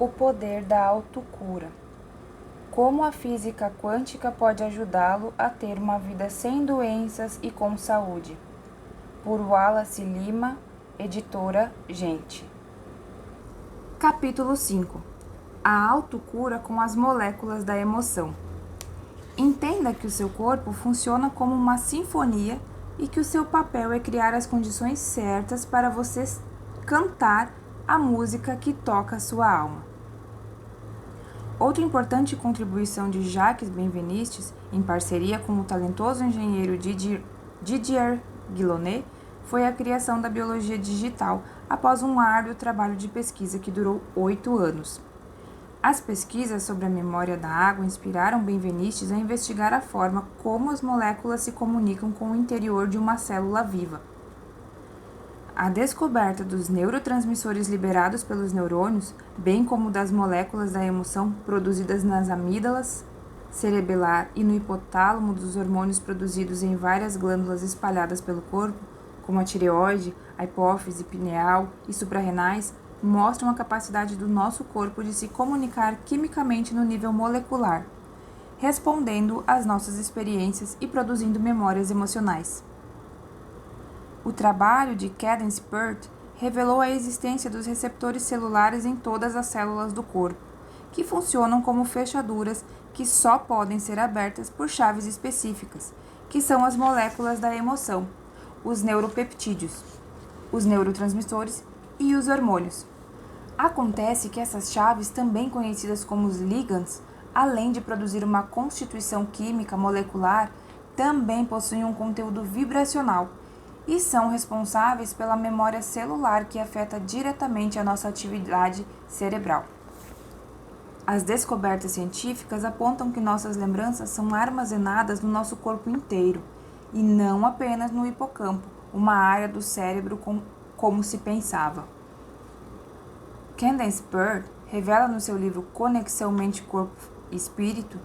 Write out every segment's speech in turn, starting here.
O poder da autocura. Como a física quântica pode ajudá-lo a ter uma vida sem doenças e com saúde. Por Wallace Lima, editora Gente. Capítulo 5. A autocura com as moléculas da emoção. Entenda que o seu corpo funciona como uma sinfonia e que o seu papel é criar as condições certas para você cantar a música que toca a sua alma. Outra importante contribuição de Jacques Benveniste, em parceria com o talentoso engenheiro Didier Guillaumet, foi a criação da biologia digital após um árduo trabalho de pesquisa que durou 8 anos. As pesquisas sobre a memória da água inspiraram Benveniste a investigar a forma como as moléculas se comunicam com o interior de uma célula viva. A descoberta dos neurotransmissores liberados pelos neurônios, bem como das moléculas da emoção produzidas nas amígdalas, cerebelar e no hipotálamo dos hormônios produzidos em várias glândulas espalhadas pelo corpo, como a tireoide, a hipófise pineal e suprarrenais, mostram a capacidade do nosso corpo de se comunicar quimicamente no nível molecular, respondendo às nossas experiências e produzindo memórias emocionais. O trabalho de Cadence Pert revelou a existência dos receptores celulares em todas as células do corpo, que funcionam como fechaduras que só podem ser abertas por chaves específicas, que são as moléculas da emoção, os neuropeptídeos, os neurotransmissores e os hormônios. Acontece que essas chaves, também conhecidas como os ligands, além de produzir uma constituição química molecular, também possuem um conteúdo vibracional, e são responsáveis pela memória celular que afeta diretamente a nossa atividade cerebral. As descobertas científicas apontam que nossas lembranças são armazenadas no nosso corpo inteiro, e não apenas no hipocampo, uma área do cérebro como se pensava. Cadence Pert revela no seu livro Conexão Mente-Corpo-Espírito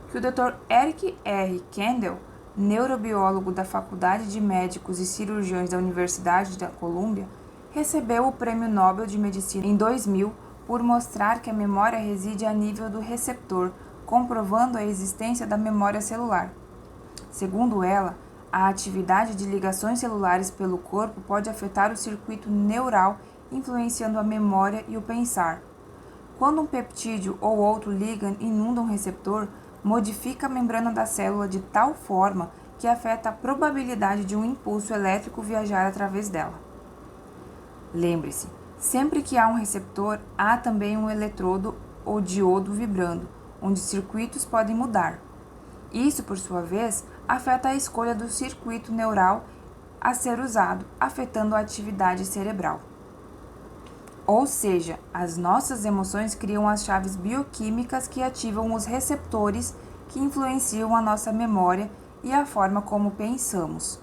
que o Dr. Eric R. Kandel, neurobiólogo da Faculdade de Médicos e Cirurgiões da Universidade da Colômbia, recebeu o Prêmio Nobel de Medicina em 2000 por mostrar que a memória reside a nível do receptor, comprovando a existência da memória celular. Segundo ela, a atividade de ligações celulares pelo corpo pode afetar o circuito neural, influenciando a memória e o pensar. Quando um peptídeo ou outro ligand inunda um receptor, modifica a membrana da célula de tal forma que afeta a probabilidade de um impulso elétrico viajar através dela. Lembre-se, sempre que há um receptor, há também um eletrodo ou diodo vibrando, onde circuitos podem mudar. Isso, por sua vez, afeta a escolha do circuito neural a ser usado, afetando a atividade cerebral. Ou seja, as nossas emoções criam as chaves bioquímicas que ativam os receptores que influenciam a nossa memória e a forma como pensamos.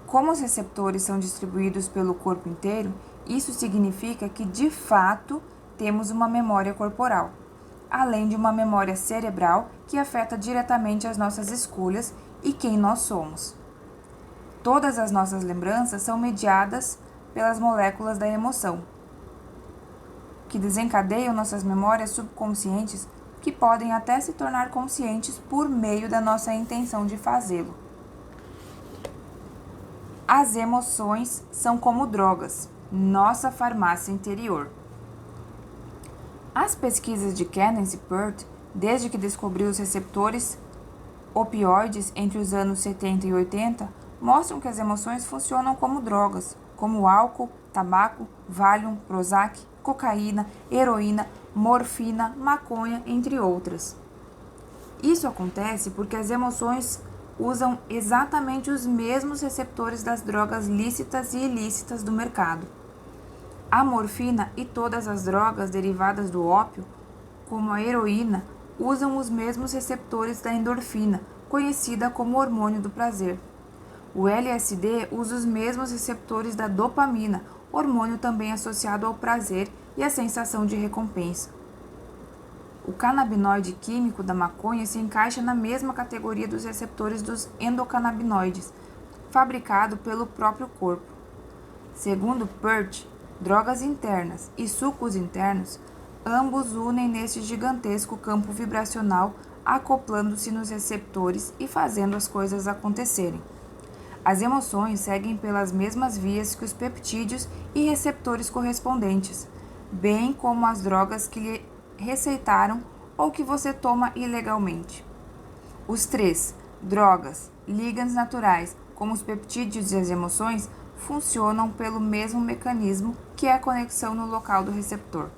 Como os receptores são distribuídos pelo corpo inteiro, isso significa que, de fato, temos uma memória corporal, além de uma memória cerebral que afeta diretamente as nossas escolhas e quem nós somos. Todas as nossas lembranças são mediadas pelas moléculas da emoção, que desencadeiam nossas memórias subconscientes, que podem até se tornar conscientes por meio da nossa intenção de fazê-lo. As emoções são como drogas, nossa farmácia interior. As pesquisas de Cadence Pert, desde que descobriu os receptores opioides entre os anos 70 e 80, mostram que as emoções funcionam como drogas, como álcool, tabaco, Valium, Prozac, cocaína, heroína, morfina, maconha, entre outras. Isso acontece porque as emoções usam exatamente os mesmos receptores das drogas lícitas e ilícitas do mercado. A morfina e todas as drogas derivadas do ópio, como a heroína, usam os mesmos receptores da endorfina, conhecida como hormônio do prazer. O LSD usa os mesmos receptores da dopamina, hormônio também associado ao prazer e à sensação de recompensa. O canabinoide químico da maconha se encaixa na mesma categoria dos receptores dos endocannabinoides, fabricado pelo próprio corpo. Segundo Pert, Drogas internas e sucos internos, ambos unem neste gigantesco campo vibracional, acoplando-se nos receptores e fazendo as coisas acontecerem. As emoções seguem pelas mesmas vias que os peptídeos e receptores correspondentes, bem como as drogas que lhe receitaram ou que você toma ilegalmente. Os três, drogas, ligands naturais, como os peptídeos e as emoções, funcionam pelo mesmo mecanismo que é a conexão no local do receptor.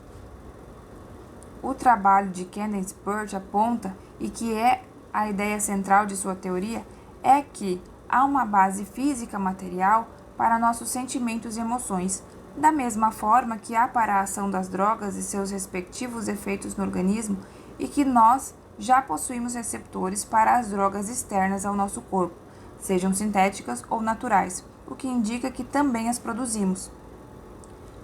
O trabalho de Cadence Pert aponta, e que é a ideia central de sua teoria, é que há uma base física material para nossos sentimentos e emoções, da mesma forma que há para a ação das drogas e seus respectivos efeitos no organismo, e que nós já possuímos receptores para as drogas externas ao nosso corpo, sejam sintéticas ou naturais, o que indica que também as produzimos.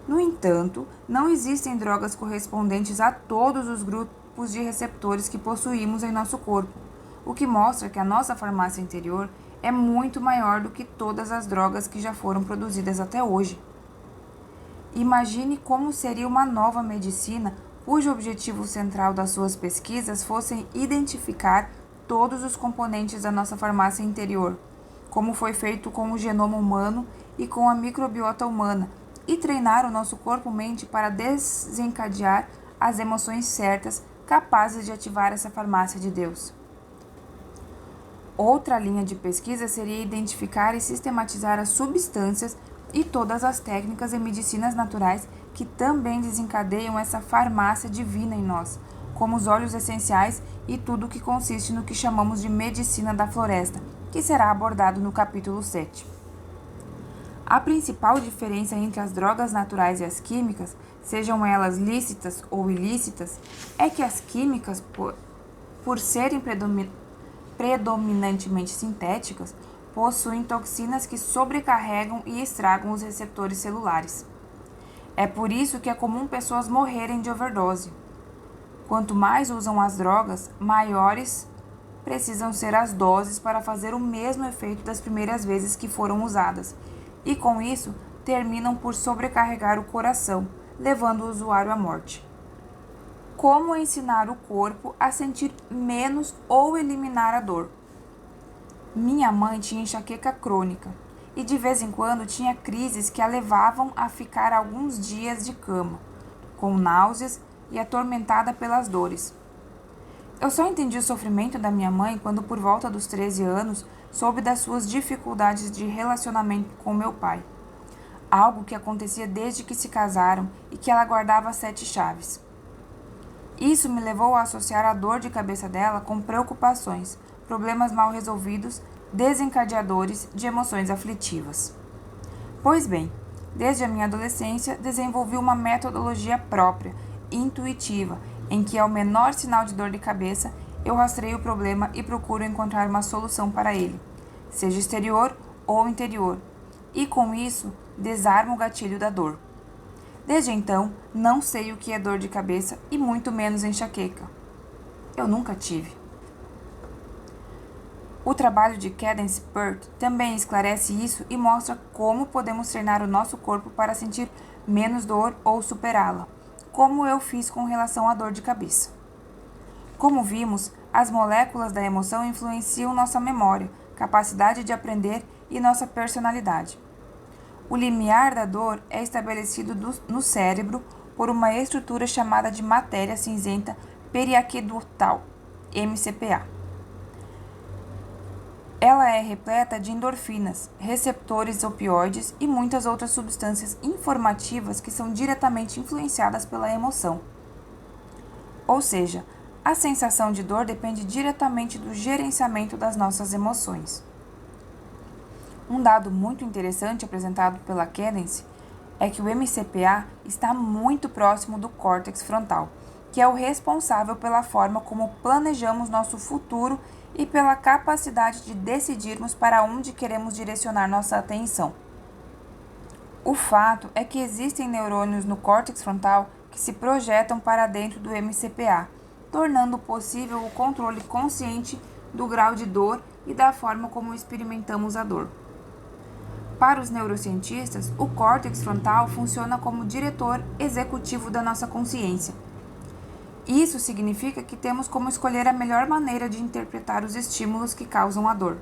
No entanto, não existem drogas correspondentes a todos os grupos de receptores que possuímos em nosso corpo, o que mostra que a nossa farmácia interior é muito maior do que todas as drogas que já foram produzidas até hoje. Imagine como seria uma nova medicina cujo objetivo central das suas pesquisas fosse identificar todos os componentes da nossa farmácia interior, como foi feito com o genoma humano e com a microbiota humana, e treinar o nosso corpo-mente para desencadear as emoções certas capazes de ativar essa farmácia de Deus. Outra linha de pesquisa seria identificar e sistematizar as substâncias e todas as técnicas e medicinas naturais que também desencadeiam essa farmácia divina em nós, como os óleos essenciais e tudo o que consiste no que chamamos de medicina da floresta, que será abordado no capítulo 7. A principal diferença entre as drogas naturais e as químicas, sejam elas lícitas ou ilícitas, é que as químicas, por serem predominantemente sintéticas, possuem toxinas que sobrecarregam e estragam os receptores celulares. É por isso que é comum pessoas morrerem de overdose. Quanto mais usam as drogas, maiores precisam ser as doses para fazer o mesmo efeito das primeiras vezes que foram usadas, e com isso terminam por sobrecarregar o coração, levando o usuário à morte. Como ensinar o corpo a sentir menos ou eliminar a dor? Minha mãe tinha enxaqueca crônica e de vez em quando tinha crises que a levavam a ficar alguns dias de cama, com náuseas e atormentada pelas dores. Eu só entendi o sofrimento da minha mãe quando, por volta dos 13 anos, soube das suas dificuldades de relacionamento com meu pai, algo que acontecia desde que se casaram e que ela guardava 7 chaves. Isso me levou a associar a dor de cabeça dela com preocupações, problemas mal resolvidos, desencadeadores de emoções aflitivas. Pois bem, desde a minha adolescência desenvolvi uma metodologia própria, intuitiva, em que ao menor sinal de dor de cabeça eu rastreio o problema e procuro encontrar uma solução para ele, seja exterior ou interior, e com isso desarmo o gatilho da dor. Desde então, não sei o que é dor de cabeça e muito menos enxaqueca. Eu nunca tive. O trabalho de Cadence Pert também esclarece isso e mostra como podemos treinar o nosso corpo para sentir menos dor ou superá-la, como eu fiz com relação à dor de cabeça. Como vimos, as moléculas da emoção influenciam nossa memória, capacidade de aprender e nossa personalidade. O limiar da dor é estabelecido no cérebro por uma estrutura chamada de matéria cinzenta periaquedutal, MCPA. Ela é repleta de endorfinas, receptores opioides e muitas outras substâncias informativas que são diretamente influenciadas pela emoção. Ou seja, a sensação de dor depende diretamente do gerenciamento das nossas emoções. Um dado muito interessante apresentado pela Cadence é que o MCPA está muito próximo do córtex frontal, que é o responsável pela forma como planejamos nosso futuro e pela capacidade de decidirmos para onde queremos direcionar nossa atenção. O fato é que existem neurônios no córtex frontal que se projetam para dentro do MCPA, tornando possível o controle consciente do grau de dor e da forma como experimentamos a dor. Para os neurocientistas, o córtex frontal funciona como diretor executivo da nossa consciência. Isso significa que temos como escolher a melhor maneira de interpretar os estímulos que causam a dor.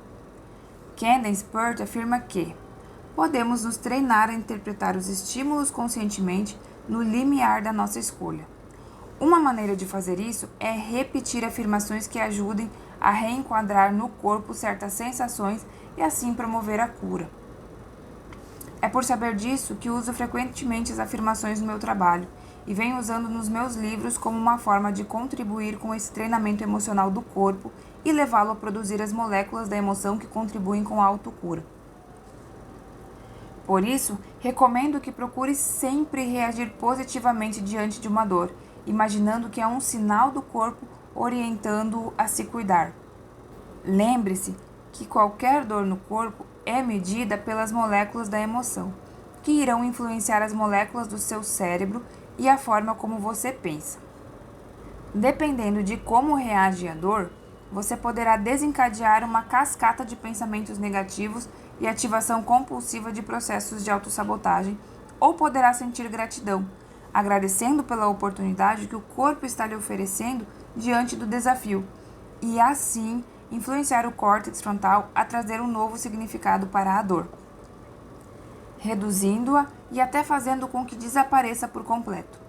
Candace Pert afirma que podemos nos treinar a interpretar os estímulos conscientemente no limiar da nossa escolha. Uma maneira de fazer isso é repetir afirmações que ajudem a reenquadrar no corpo certas sensações e assim promover a cura. É por saber disso que uso frequentemente as afirmações no meu trabalho e venho usando nos meus livros como uma forma de contribuir com esse treinamento emocional do corpo e levá-lo a produzir as moléculas da emoção que contribuem com a autocura. Por isso, recomendo que procure sempre reagir positivamente diante de uma dor, imaginando que é um sinal do corpo orientando-o a se cuidar. Lembre-se que qualquer dor no corpo é medida pelas moléculas da emoção, que irão influenciar as moléculas do seu cérebro e a forma como você pensa. Dependendo de como reage à dor, você poderá desencadear uma cascata de pensamentos negativos e ativação compulsiva de processos de autossabotagem, ou poderá sentir gratidão, agradecendo pela oportunidade que o corpo está lhe oferecendo diante do desafio, e assim influenciar o córtex frontal a trazer um novo significado para a dor, reduzindo-a e até fazendo com que desapareça por completo.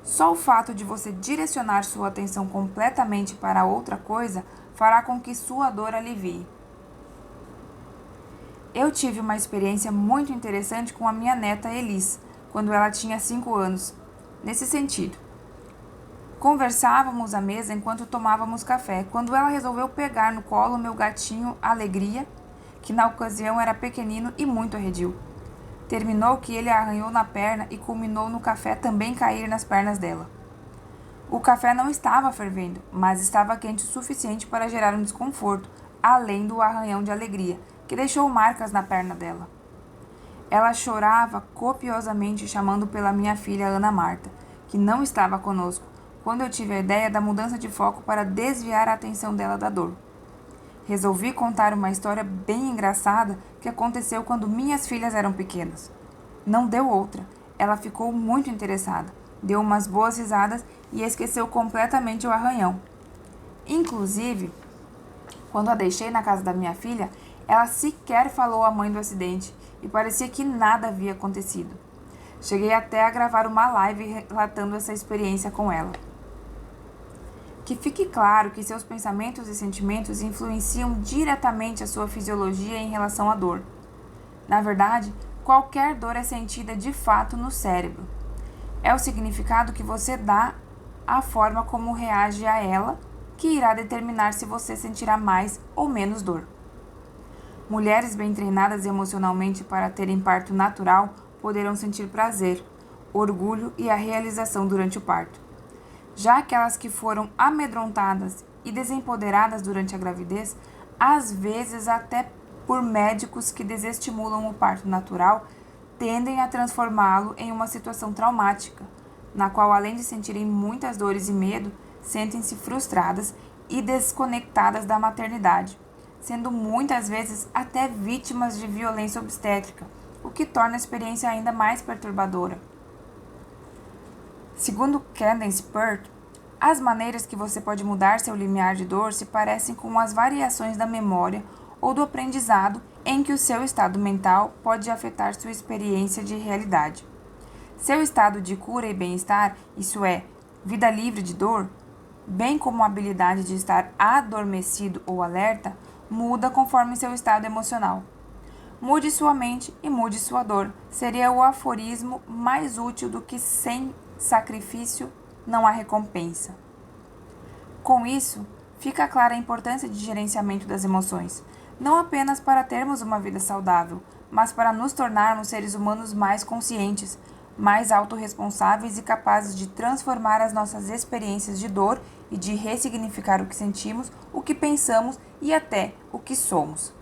Só o fato de você direcionar sua atenção completamente para outra coisa fará com que sua dor alivie. Eu tive uma experiência muito interessante com a minha neta Elis, quando ela tinha 5 anos, nesse sentido. Conversávamos à mesa enquanto tomávamos café, quando ela resolveu pegar no colo meu gatinho Alegria, que na ocasião era pequenino e muito arredio. Terminou que ele a arranhou na perna e culminou no café também cair nas pernas dela. O café não estava fervendo, mas estava quente o suficiente para gerar um desconforto, além do arranhão de Alegria, que deixou marcas na perna dela. Ela chorava copiosamente chamando pela minha filha Ana Marta, que não estava conosco, quando eu tive a ideia da mudança de foco para desviar a atenção dela da dor. Resolvi contar uma história bem engraçada que aconteceu quando minhas filhas eram pequenas. Não deu outra. Ela ficou muito interessada, deu umas boas risadas e esqueceu completamente o arranhão. Inclusive, quando a deixei na casa da minha filha, ela sequer falou à mãe do acidente e parecia que nada havia acontecido. Cheguei até a gravar uma live relatando essa experiência com ela. Que fique claro que seus pensamentos e sentimentos influenciam diretamente a sua fisiologia em relação à dor. Na verdade, qualquer dor é sentida de fato no cérebro. É o significado que você dá à forma como reage a ela que irá determinar se você sentirá mais ou menos dor. Mulheres bem treinadas emocionalmente para terem parto natural poderão sentir prazer, orgulho e a realização durante o parto. Já aquelas que foram amedrontadas e desempoderadas durante a gravidez, às vezes até por médicos que desestimulam o parto natural, tendem a transformá-lo em uma situação traumática, na qual, além de sentirem muitas dores e medo, sentem-se frustradas e desconectadas da maternidade, sendo muitas vezes até vítimas de violência obstétrica, o que torna a experiência ainda mais perturbadora. Segundo Candace Pert, as maneiras que você pode mudar seu limiar de dor se parecem com as variações da memória ou do aprendizado em que o seu estado mental pode afetar sua experiência de realidade. Seu estado de cura e bem-estar, isso é, vida livre de dor, bem como a habilidade de estar adormecido ou alerta, muda conforme seu estado emocional. Mude sua mente e mude sua dor. Seria o aforismo mais útil do que sem sacrifício não há recompensa. Com isso, fica clara a importância de gerenciamento das emoções, não apenas para termos uma vida saudável, mas para nos tornarmos seres humanos mais conscientes, mais autorresponsáveis e capazes de transformar as nossas experiências de dor e de ressignificar o que sentimos, o que pensamos e até o que somos.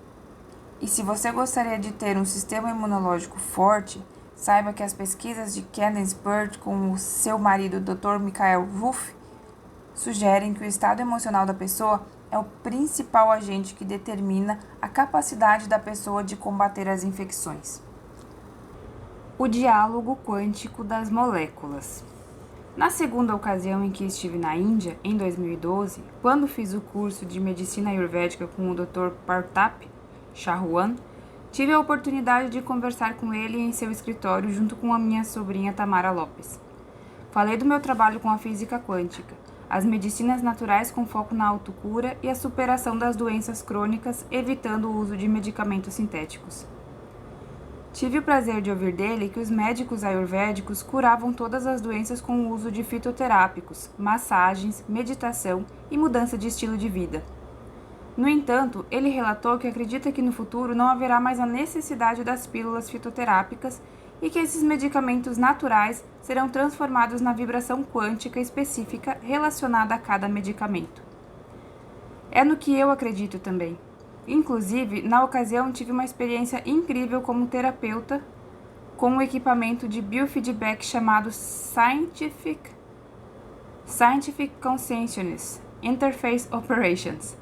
E se você gostaria de ter um sistema imunológico forte, saiba que as pesquisas de Candace Pert com o seu marido, Dr. Michael Wolff, sugerem que o estado emocional da pessoa é o principal agente que determina a capacidade da pessoa de combater as infecções. O diálogo quântico das moléculas. Na segunda ocasião em que estive na Índia, em 2012, quando fiz o curso de Medicina Ayurvédica com o Dr. Partap Chauhan, tive a oportunidade de conversar com ele em seu escritório junto com a minha sobrinha Tamara Lopes. Falei do meu trabalho com a física quântica, as medicinas naturais com foco na autocura e a superação das doenças crônicas, evitando o uso de medicamentos sintéticos. Tive o prazer de ouvir dele que os médicos ayurvédicos curavam todas as doenças com o uso de fitoterápicos, massagens, meditação e mudança de estilo de vida. No entanto, ele relatou que acredita que no futuro não haverá mais a necessidade das pílulas fitoterápicas e que esses medicamentos naturais serão transformados na vibração quântica específica relacionada a cada medicamento. É no que eu acredito também. Inclusive, na ocasião, tive uma experiência incrível como terapeuta com um equipamento de biofeedback chamado Scientific Consciousness Interface Operations,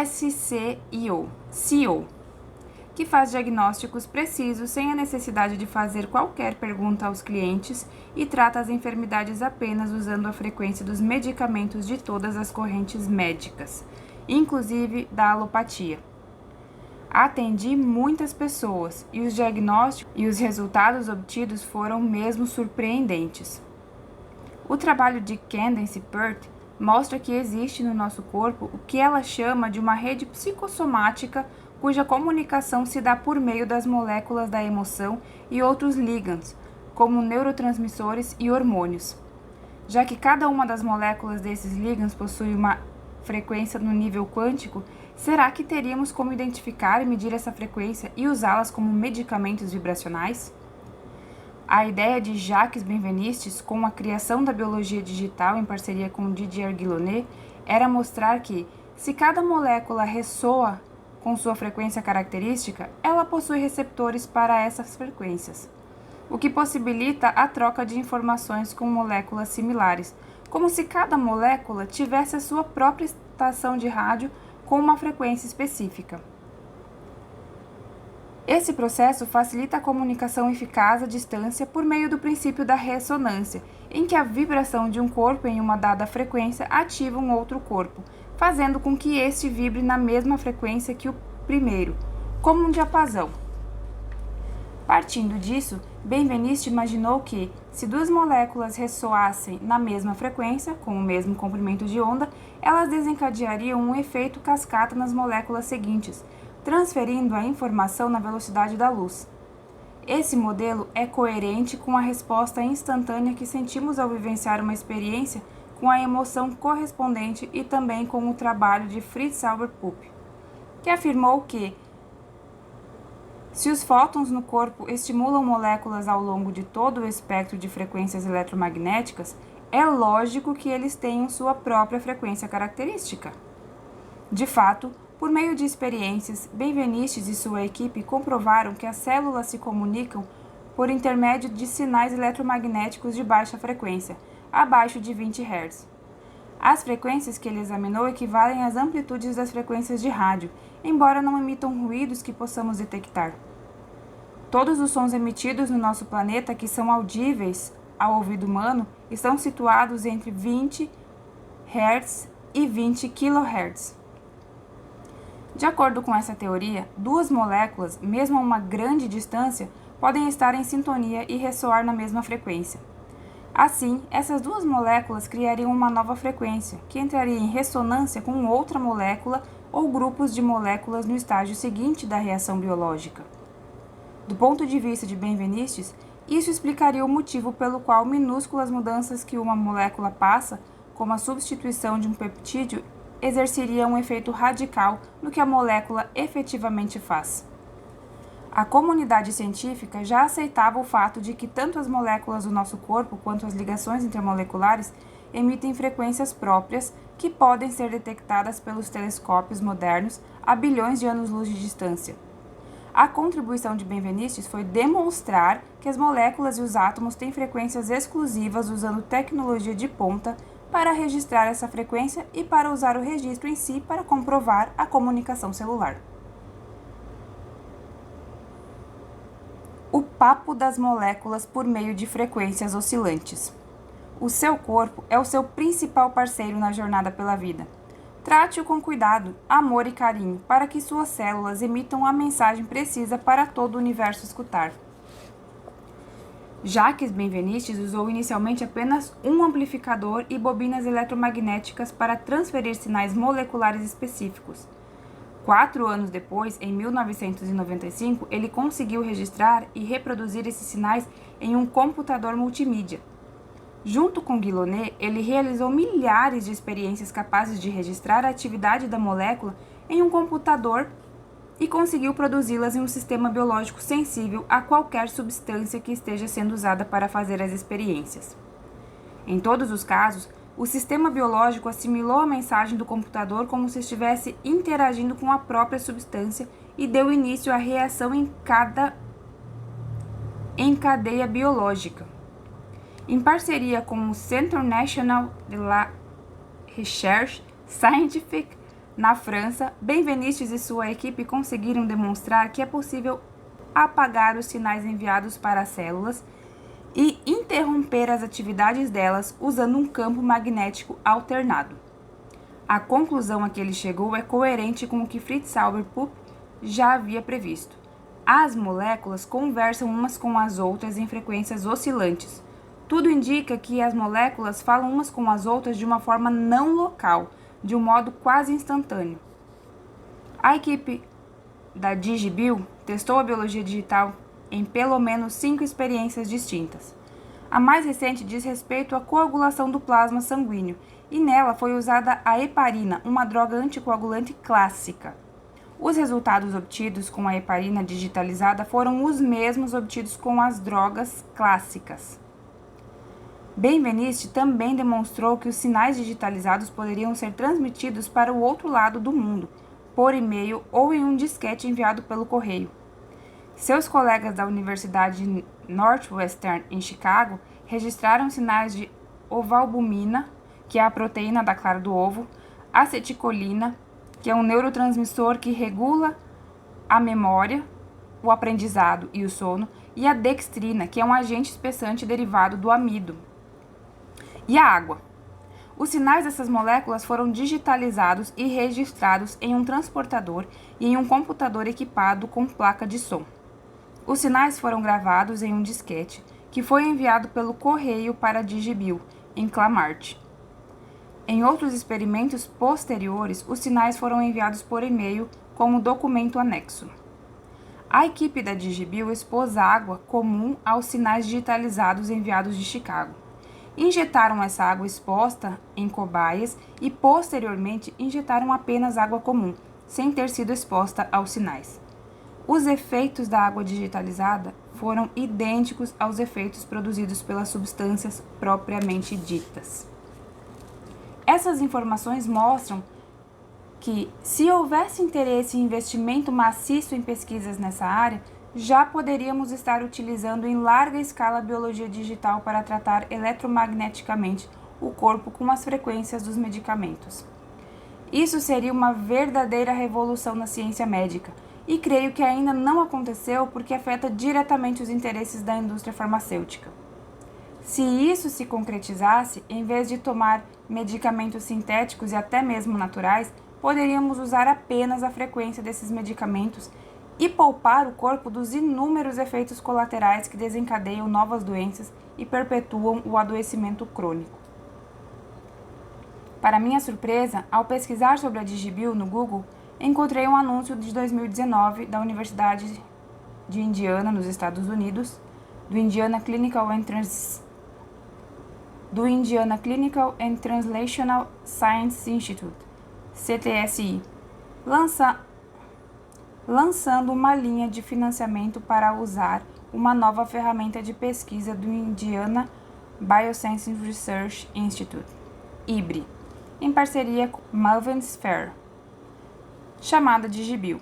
SCIO, que faz diagnósticos precisos sem a necessidade de fazer qualquer pergunta aos clientes e trata as enfermidades apenas usando a frequência dos medicamentos de todas as correntes médicas, inclusive da alopatia. Atendi muitas pessoas e os diagnósticos e os resultados obtidos foram mesmo surpreendentes. O trabalho de Candace Pert mostra que existe no nosso corpo o que ela chama de uma rede psicossomática cuja comunicação se dá por meio das moléculas da emoção e outros ligands, como neurotransmissores e hormônios. Já que cada uma das moléculas desses ligands possui uma frequência no nível quântico, será que teríamos como identificar e medir essa frequência e usá-las como medicamentos vibracionais? A ideia de Jacques Benveniste, com a criação da biologia digital em parceria com Didier Guillonet, era mostrar que, se cada molécula ressoa com sua frequência característica, ela possui receptores para essas frequências, o que possibilita a troca de informações com moléculas similares, como se cada molécula tivesse a sua própria estação de rádio com uma frequência específica. Esse processo facilita a comunicação eficaz à distância por meio do princípio da ressonância, em que a vibração de um corpo em uma dada frequência ativa um outro corpo, fazendo com que este vibre na mesma frequência que o primeiro, como um diapasão. Partindo disso, Benveniste imaginou que, se duas moléculas ressoassem na mesma frequência, com o mesmo comprimento de onda, elas desencadeariam um efeito cascata nas moléculas seguintes, transferindo a informação na velocidade da luz. Esse modelo é coerente com a resposta instantânea que sentimos ao vivenciar uma experiência com a emoção correspondente e também com o trabalho de Fritz Albert Pupp, que afirmou que, se os fótons no corpo estimulam moléculas ao longo de todo o espectro de frequências eletromagnéticas, é lógico que eles tenham sua própria frequência característica. De fato, por meio de experiências, Benveniste e sua equipe comprovaram que as células se comunicam por intermédio de sinais eletromagnéticos de baixa frequência, abaixo de 20 Hz. As frequências que ele examinou equivalem às amplitudes das frequências de rádio, embora não emitam ruídos que possamos detectar. Todos os sons emitidos no nosso planeta que são audíveis ao ouvido humano estão situados entre 20 Hz e 20 kHz. De acordo com essa teoria, duas moléculas, mesmo a uma grande distância, podem estar em sintonia e ressoar na mesma frequência. Assim, essas duas moléculas criariam uma nova frequência, que entraria em ressonância com outra molécula ou grupos de moléculas no estágio seguinte da reação biológica. Do ponto de vista de Benveniste, isso explicaria o motivo pelo qual minúsculas mudanças que uma molécula passa, como a substituição de um peptídeo, exerceria um efeito radical no que a molécula efetivamente faz. A comunidade científica já aceitava o fato de que tanto as moléculas do nosso corpo quanto as ligações intermoleculares emitem frequências próprias que podem ser detectadas pelos telescópios modernos a bilhões de anos-luz de distância. A contribuição de Benveniste foi demonstrar que as moléculas e os átomos têm frequências exclusivas usando tecnologia de ponta para registrar essa frequência e para usar o registro em si para comprovar a comunicação celular. O papo das moléculas por meio de frequências oscilantes. O seu corpo é o seu principal parceiro na jornada pela vida. Trate-o com cuidado, amor e carinho, para que suas células emitam a mensagem precisa para todo o universo escutar. Jacques Benveniste usou inicialmente apenas um amplificador e bobinas eletromagnéticas para transferir sinais moleculares específicos. 4 anos depois, em 1995, ele conseguiu registrar e reproduzir esses sinais em um computador multimídia. Junto com Guillaumet, ele realizou milhares de experiências capazes de registrar a atividade da molécula em um computador e conseguiu produzi-las em um sistema biológico sensível a qualquer substância que esteja sendo usada para fazer as experiências. Em todos os casos, o sistema biológico assimilou a mensagem do computador como se estivesse interagindo com a própria substância e deu início à reação em cadeia biológica. Em parceria com o Centre National de la Recherche Scientifique, na França, Benveniste e sua equipe conseguiram demonstrar que é possível apagar os sinais enviados para as células e interromper as atividades delas usando um campo magnético alternado. A conclusão a que ele chegou é coerente com o que Fritz Sauber Pupp já havia previsto. As moléculas conversam umas com as outras em frequências oscilantes. Tudo indica que as moléculas falam umas com as outras de uma forma não local, de um modo quase instantâneo. A equipe da DigiBio testou a biologia digital em pelo menos 5 experiências distintas. A mais recente diz respeito à coagulação do plasma sanguíneo, e nela foi usada a heparina, uma droga anticoagulante clássica. Os resultados obtidos com a heparina digitalizada foram os mesmos obtidos com as drogas clássicas. Benveniste também demonstrou que os sinais digitalizados poderiam ser transmitidos para o outro lado do mundo, por e-mail ou em um disquete enviado pelo correio. Seus colegas da Universidade Northwestern, em Chicago, registraram sinais de ovalbumina, que é a proteína da clara do ovo, aceticolina, que é um neurotransmissor que regula a memória, o aprendizado e o sono, e a dextrina, que é um agente espessante derivado do amido. E a água. Os sinais dessas moléculas foram digitalizados e registrados em um transportador e em um computador equipado com placa de som. Os sinais foram gravados em um disquete, que foi enviado pelo correio para a DigiBio, em Clamart. Em outros experimentos posteriores, os sinais foram enviados por e-mail como documento anexo. A equipe da DigiBio expôs água comum aos sinais digitalizados enviados de Chicago. Injetaram essa água exposta em cobaias e, posteriormente, injetaram apenas água comum, sem ter sido exposta aos sinais. Os efeitos da água digitalizada foram idênticos aos efeitos produzidos pelas substâncias propriamente ditas. Essas informações mostram que, se houvesse interesse e investimento maciço em pesquisas nessa área, já poderíamos estar utilizando em larga escala a biologia digital para tratar eletromagneticamente o corpo com as frequências dos medicamentos. Isso seria uma verdadeira revolução na ciência médica, e creio que ainda não aconteceu porque afeta diretamente os interesses da indústria farmacêutica. Se isso se concretizasse, em vez de tomar medicamentos sintéticos e até mesmo naturais, poderíamos usar apenas a frequência desses medicamentos e poupar o corpo dos inúmeros efeitos colaterais que desencadeiam novas doenças e perpetuam o adoecimento crônico. Para minha surpresa, ao pesquisar sobre a DigiBio no Google, encontrei um anúncio de 2019 da Universidade de Indiana, nos Estados Unidos, do Indiana Clinical and Translational Science Institute, CTSI, lançando uma linha de financiamento para usar uma nova ferramenta de pesquisa do Indiana Biosciences Research Institute, IBRI, em parceria com Malvern Sphere, chamada DigiBio.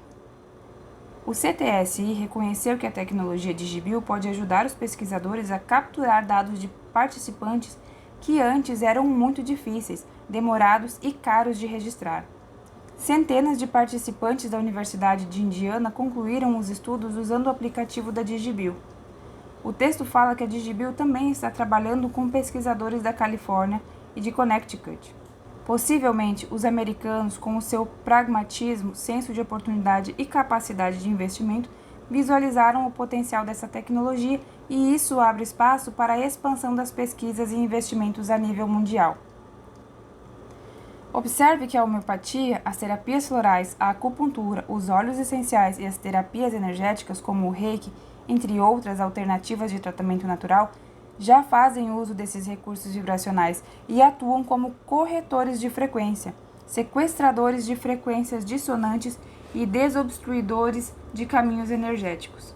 O CTSI reconheceu que a tecnologia DigiBio pode ajudar os pesquisadores a capturar dados de participantes que antes eram muito difíceis, demorados e caros de registrar. Centenas de participantes da Universidade de Indiana concluíram os estudos usando o aplicativo da DigiBill. O texto fala que a DigiBill também está trabalhando com pesquisadores da Califórnia e de Connecticut. Possivelmente, os americanos, com o seu pragmatismo, senso de oportunidade e capacidade de investimento, visualizaram o potencial dessa tecnologia e isso abre espaço para a expansão das pesquisas e investimentos a nível mundial. Observe que a homeopatia, as terapias florais, a acupuntura, os óleos essenciais e as terapias energéticas, como o Reiki, entre outras alternativas de tratamento natural, já fazem uso desses recursos vibracionais e atuam como corretores de frequência, sequestradores de frequências dissonantes e desobstruidores de caminhos energéticos.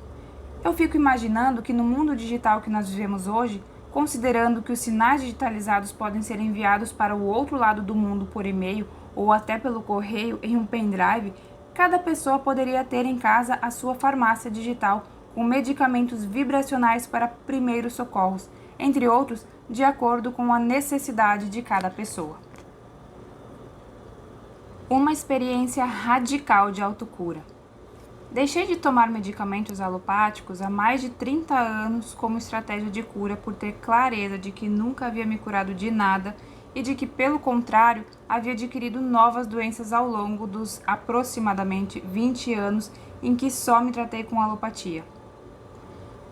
Eu fico imaginando que no mundo digital que nós vivemos hoje, considerando que os sinais digitalizados podem ser enviados para o outro lado do mundo por e-mail ou até pelo correio em um pendrive, cada pessoa poderia ter em casa a sua farmácia digital com medicamentos vibracionais para primeiros socorros, entre outros, de acordo com a necessidade de cada pessoa. Uma experiência radical de autocura. Deixei de tomar medicamentos alopáticos há mais de 30 anos como estratégia de cura por ter clareza de que nunca havia me curado de nada e de que, pelo contrário, havia adquirido novas doenças ao longo dos aproximadamente 20 anos em que só me tratei com alopatia.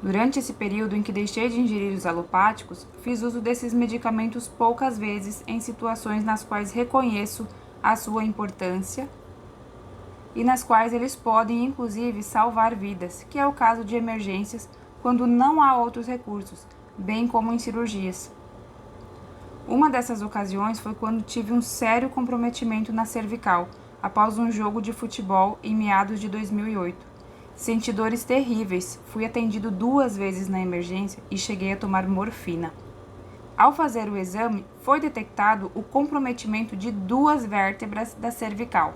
Durante esse período em que deixei de ingerir os alopáticos, fiz uso desses medicamentos poucas vezes em situações nas quais reconheço a sua importância e nas quais eles podem, inclusive, salvar vidas, que é o caso de emergências, quando não há outros recursos, bem como em cirurgias. Uma dessas ocasiões foi quando tive um sério comprometimento na cervical, após um jogo de futebol em meados de 2008. Senti dores terríveis, fui atendido 2 vezes na emergência e cheguei a tomar morfina. Ao fazer o exame, foi detectado o comprometimento de 2 vértebras da cervical.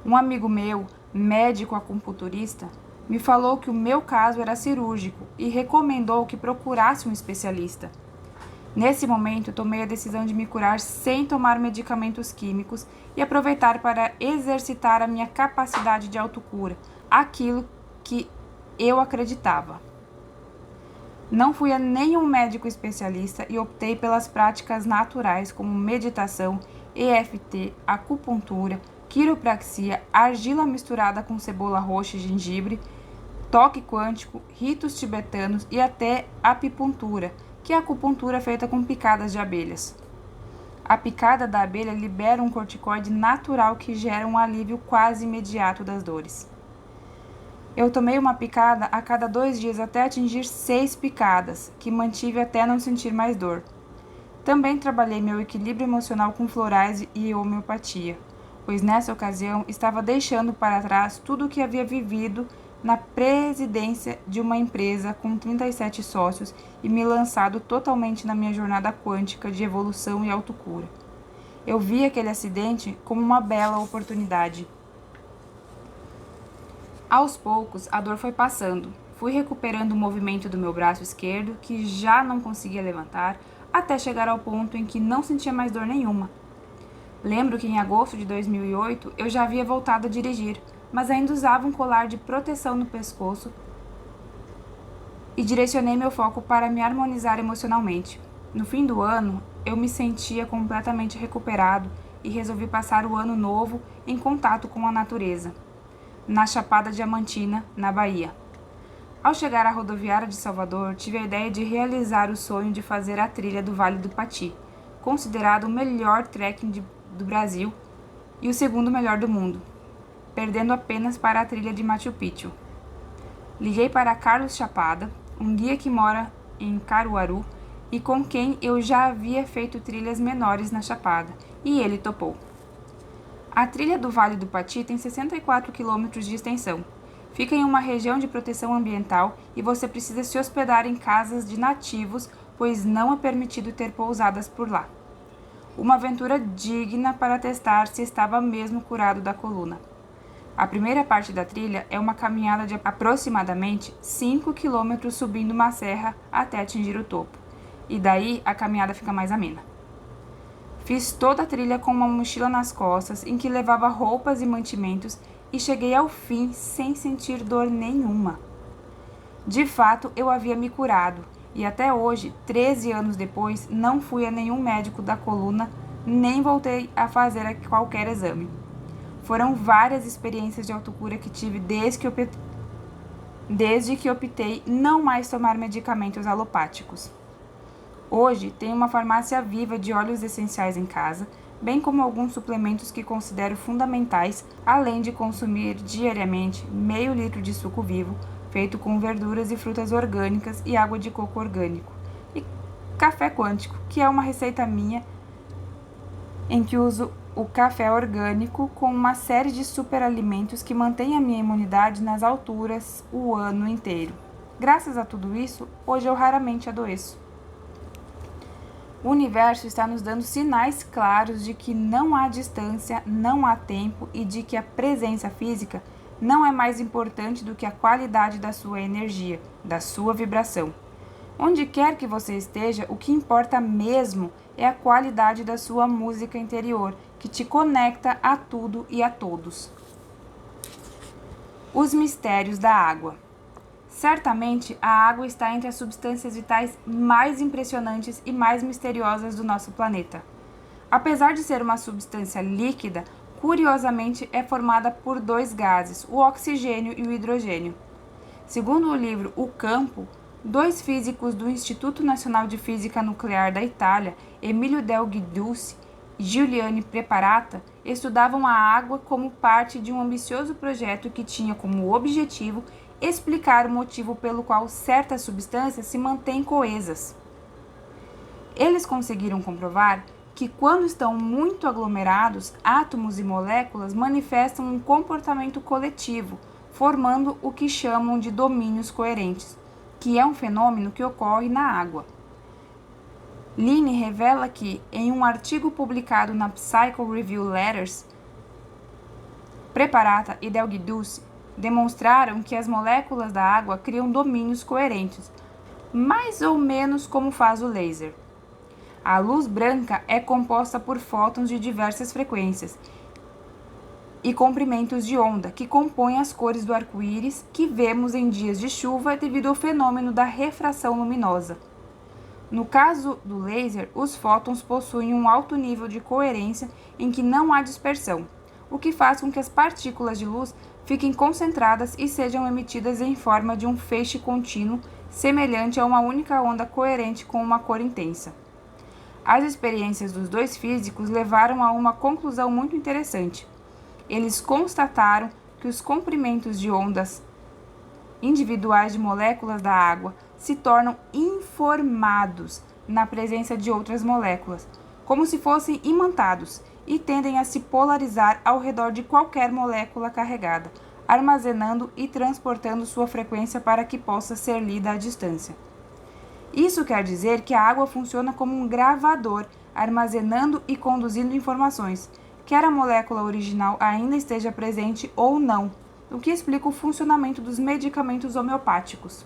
Um amigo meu, médico acupunturista, me falou que o meu caso era cirúrgico e recomendou que procurasse um especialista. Nesse momento, tomei a decisão de me curar sem tomar medicamentos químicos e aproveitar para exercitar a minha capacidade de autocura, aquilo que eu acreditava. Não fui a nenhum médico especialista e optei pelas práticas naturais como meditação, EFT, acupuntura, quiropraxia, argila misturada com cebola roxa e gengibre, toque quântico, ritos tibetanos e até apipuntura, que é a acupuntura feita com picadas de abelhas. A picada da abelha libera um corticoide natural que gera um alívio quase imediato das dores. Eu tomei uma picada a cada 2 dias até atingir 6 picadas, que mantive até não sentir mais dor. Também trabalhei meu equilíbrio emocional com florais e homeopatia, pois nessa ocasião estava deixando para trás tudo o que havia vivido na presidência de uma empresa com 37 sócios e me lançado totalmente na minha jornada quântica de evolução e autocura. Eu vi aquele acidente como uma bela oportunidade. Aos poucos, a dor foi passando. Fui recuperando o movimento do meu braço esquerdo, que já não conseguia levantar, até chegar ao ponto em que não sentia mais dor nenhuma. Lembro que em agosto de 2008 eu já havia voltado a dirigir, mas ainda usava um colar de proteção no pescoço e direcionei meu foco para me harmonizar emocionalmente. No fim do ano, eu me sentia completamente recuperado e resolvi passar o ano novo em contato com a natureza, na Chapada Diamantina, na Bahia. Ao chegar à rodoviária de Salvador, tive a ideia de realizar o sonho de fazer a trilha do Vale do Pati, considerado o melhor trekking do Brasil e o segundo melhor do mundo, perdendo apenas para a trilha de Machu Picchu. Liguei para Carlos Chapada, um guia que mora em Caruaru e com quem eu já havia feito trilhas menores na Chapada, e ele topou. A trilha do Vale do Pati tem 64 quilômetros de extensão. Fica em uma região de proteção ambiental e você precisa se hospedar em casas de nativos, pois não é permitido ter pousadas por lá. Uma aventura digna para testar se estava mesmo curado da coluna. A primeira parte da trilha é uma caminhada de aproximadamente 5 quilômetros subindo uma serra até atingir o topo. e daí a caminhada fica mais amena. Fiz toda a trilha com uma mochila nas costas, em que levava roupas e mantimentos, e cheguei ao fim sem sentir dor nenhuma. De fato, eu havia me curado, e até hoje, 13 anos depois, não fui a nenhum médico da coluna, nem voltei a fazer qualquer exame. Foram várias experiências de autocura que tive desde que optei não mais tomar medicamentos alopáticos. Hoje, tenho uma farmácia viva de óleos essenciais em casa, bem como alguns suplementos que considero fundamentais, além de consumir diariamente meio litro de suco vivo, feito com verduras e frutas orgânicas e água de coco orgânico, e café quântico, que é uma receita minha em que uso o café orgânico com uma série de superalimentos que mantém a minha imunidade nas alturas o ano inteiro. Graças a tudo isso, hoje eu raramente adoeço. O universo está nos dando sinais claros de que não há distância, não há tempo e de que a presença física não é mais importante do que a qualidade da sua energia, da sua vibração. Onde quer que você esteja, o que importa mesmo é a qualidade da sua música interior, que te conecta a tudo e a todos. Os mistérios da água. Certamente, a água está entre as substâncias vitais mais impressionantes e mais misteriosas do nosso planeta. Apesar de ser uma substância líquida, curiosamente é formada por dois gases, o oxigênio e o hidrogênio. Segundo o livro O Campo, dois físicos do Instituto Nacional de Física Nuclear da Itália, Emilio Del Guiducci e Giuliano Preparata, estudavam a água como parte de um ambicioso projeto que tinha como objetivo explicar o motivo pelo qual certas substâncias se mantêm coesas. Eles conseguiram comprovar que, quando estão muito aglomerados, átomos e moléculas manifestam um comportamento coletivo, formando o que chamam de domínios coerentes, que é um fenômeno que ocorre na água. Line revela que, em um artigo publicado na Psycho Review Letters, Preparata e Del Guiducci demonstraram que as moléculas da água criam domínios coerentes, mais ou menos como faz o laser. A luz branca é composta por fótons de diversas frequências e comprimentos de onda, que compõem as cores do arco-íris que vemos em dias de chuva devido ao fenômeno da refração luminosa. No caso do laser, os fótons possuem um alto nível de coerência em que não há dispersão, o que faz com que as partículas de luz fiquem concentradas e sejam emitidas em forma de um feixe contínuo, semelhante a uma única onda coerente com uma cor intensa. As experiências dos dois físicos levaram a uma conclusão muito interessante. Eles constataram que os comprimentos de ondas individuais de moléculas da água se tornam informados na presença de outras moléculas, como se fossem imantados, e tendem a se polarizar ao redor de qualquer molécula carregada, armazenando e transportando sua frequência para que possa ser lida à distância. Isso quer dizer que a água funciona como um gravador, armazenando e conduzindo informações, quer a molécula original ainda esteja presente ou não, o que explica o funcionamento dos medicamentos homeopáticos,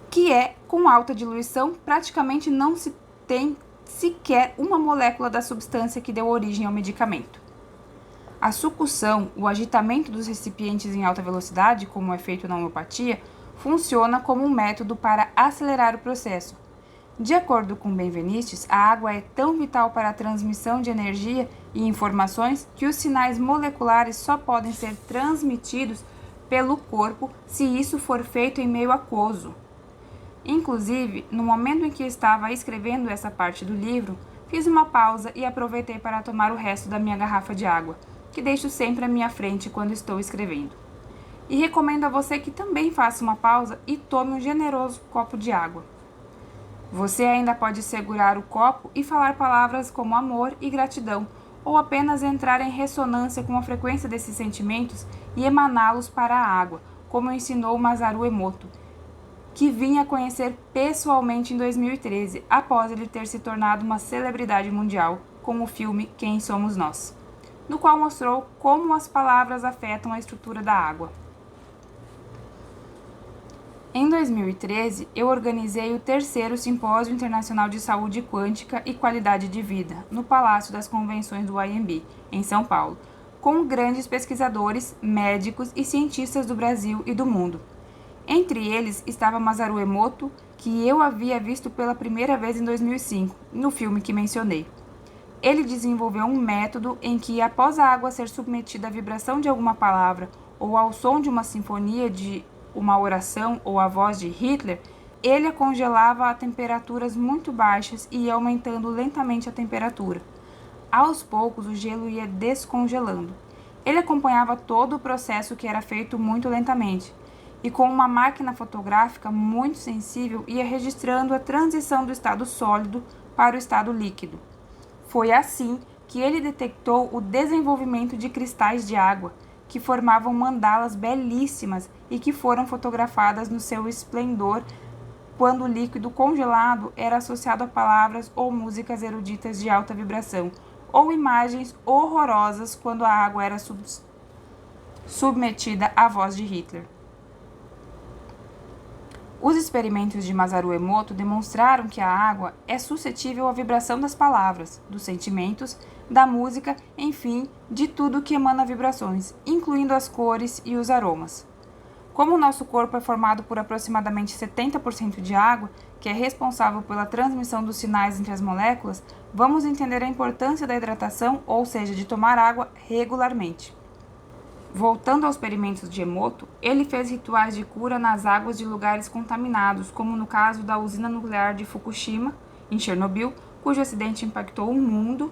que é, com alta diluição, praticamente não se tem sequer uma molécula da substância que deu origem ao medicamento. A sucção, o agitamento dos recipientes em alta velocidade, como é feito na homeopatia, funciona como um método para acelerar o processo. De acordo com Benvenistes, a água é tão vital para a transmissão de energia e informações que os sinais moleculares só podem ser transmitidos pelo corpo se isso for feito em meio aquoso. Inclusive, no momento em que estava escrevendo essa parte do livro, fiz uma pausa e aproveitei para tomar o resto da minha garrafa de água, que deixo sempre à minha frente quando estou escrevendo. E recomendo a você que também faça uma pausa e tome um generoso copo de água. Você ainda pode segurar o copo e falar palavras como amor e gratidão, ou apenas entrar em ressonância com a frequência desses sentimentos e emaná-los para a água, como ensinou Masaru Emoto, que vinha conhecer pessoalmente em 2013, após ele ter se tornado uma celebridade mundial com o filme Quem Somos Nós, no qual mostrou como as palavras afetam a estrutura da água. Em 2013, eu organizei o terceiro Simpósio Internacional de Saúde Quântica e Qualidade de Vida, no Palácio das Convenções do IMB, em São Paulo, com grandes pesquisadores, médicos e cientistas do Brasil e do mundo. Entre eles estava Masaru Emoto, que eu havia visto pela primeira vez em 2005, no filme que mencionei. Ele desenvolveu um método em que, após a água ser submetida à vibração de alguma palavra ou ao som de uma sinfonia de uma oração ou a voz de Hitler, ele a congelava a temperaturas muito baixas e ia aumentando lentamente a temperatura. Aos poucos, o gelo ia descongelando. Ele acompanhava todo o processo, que era feito muito lentamente, e com uma máquina fotográfica muito sensível ia registrando a transição do estado sólido para o estado líquido. Foi assim que ele detectou o desenvolvimento de cristais de água, que formavam mandalas belíssimas e que foram fotografadas no seu esplendor quando o líquido congelado era associado a palavras ou músicas eruditas de alta vibração, ou imagens horrorosas quando a água era submetida à voz de Hitler. Os experimentos de Masaru Emoto demonstraram que a água é suscetível à vibração das palavras, dos sentimentos, da música, enfim, de tudo que emana vibrações, incluindo as cores e os aromas. Como o nosso corpo é formado por aproximadamente 70% de água, que é responsável pela transmissão dos sinais entre as moléculas, vamos entender a importância da hidratação, ou seja, de tomar água regularmente. Voltando aos experimentos de Emoto, ele fez rituais de cura nas águas de lugares contaminados, como no caso da usina nuclear de Fukushima, em Chernobyl, cujo acidente impactou o mundo.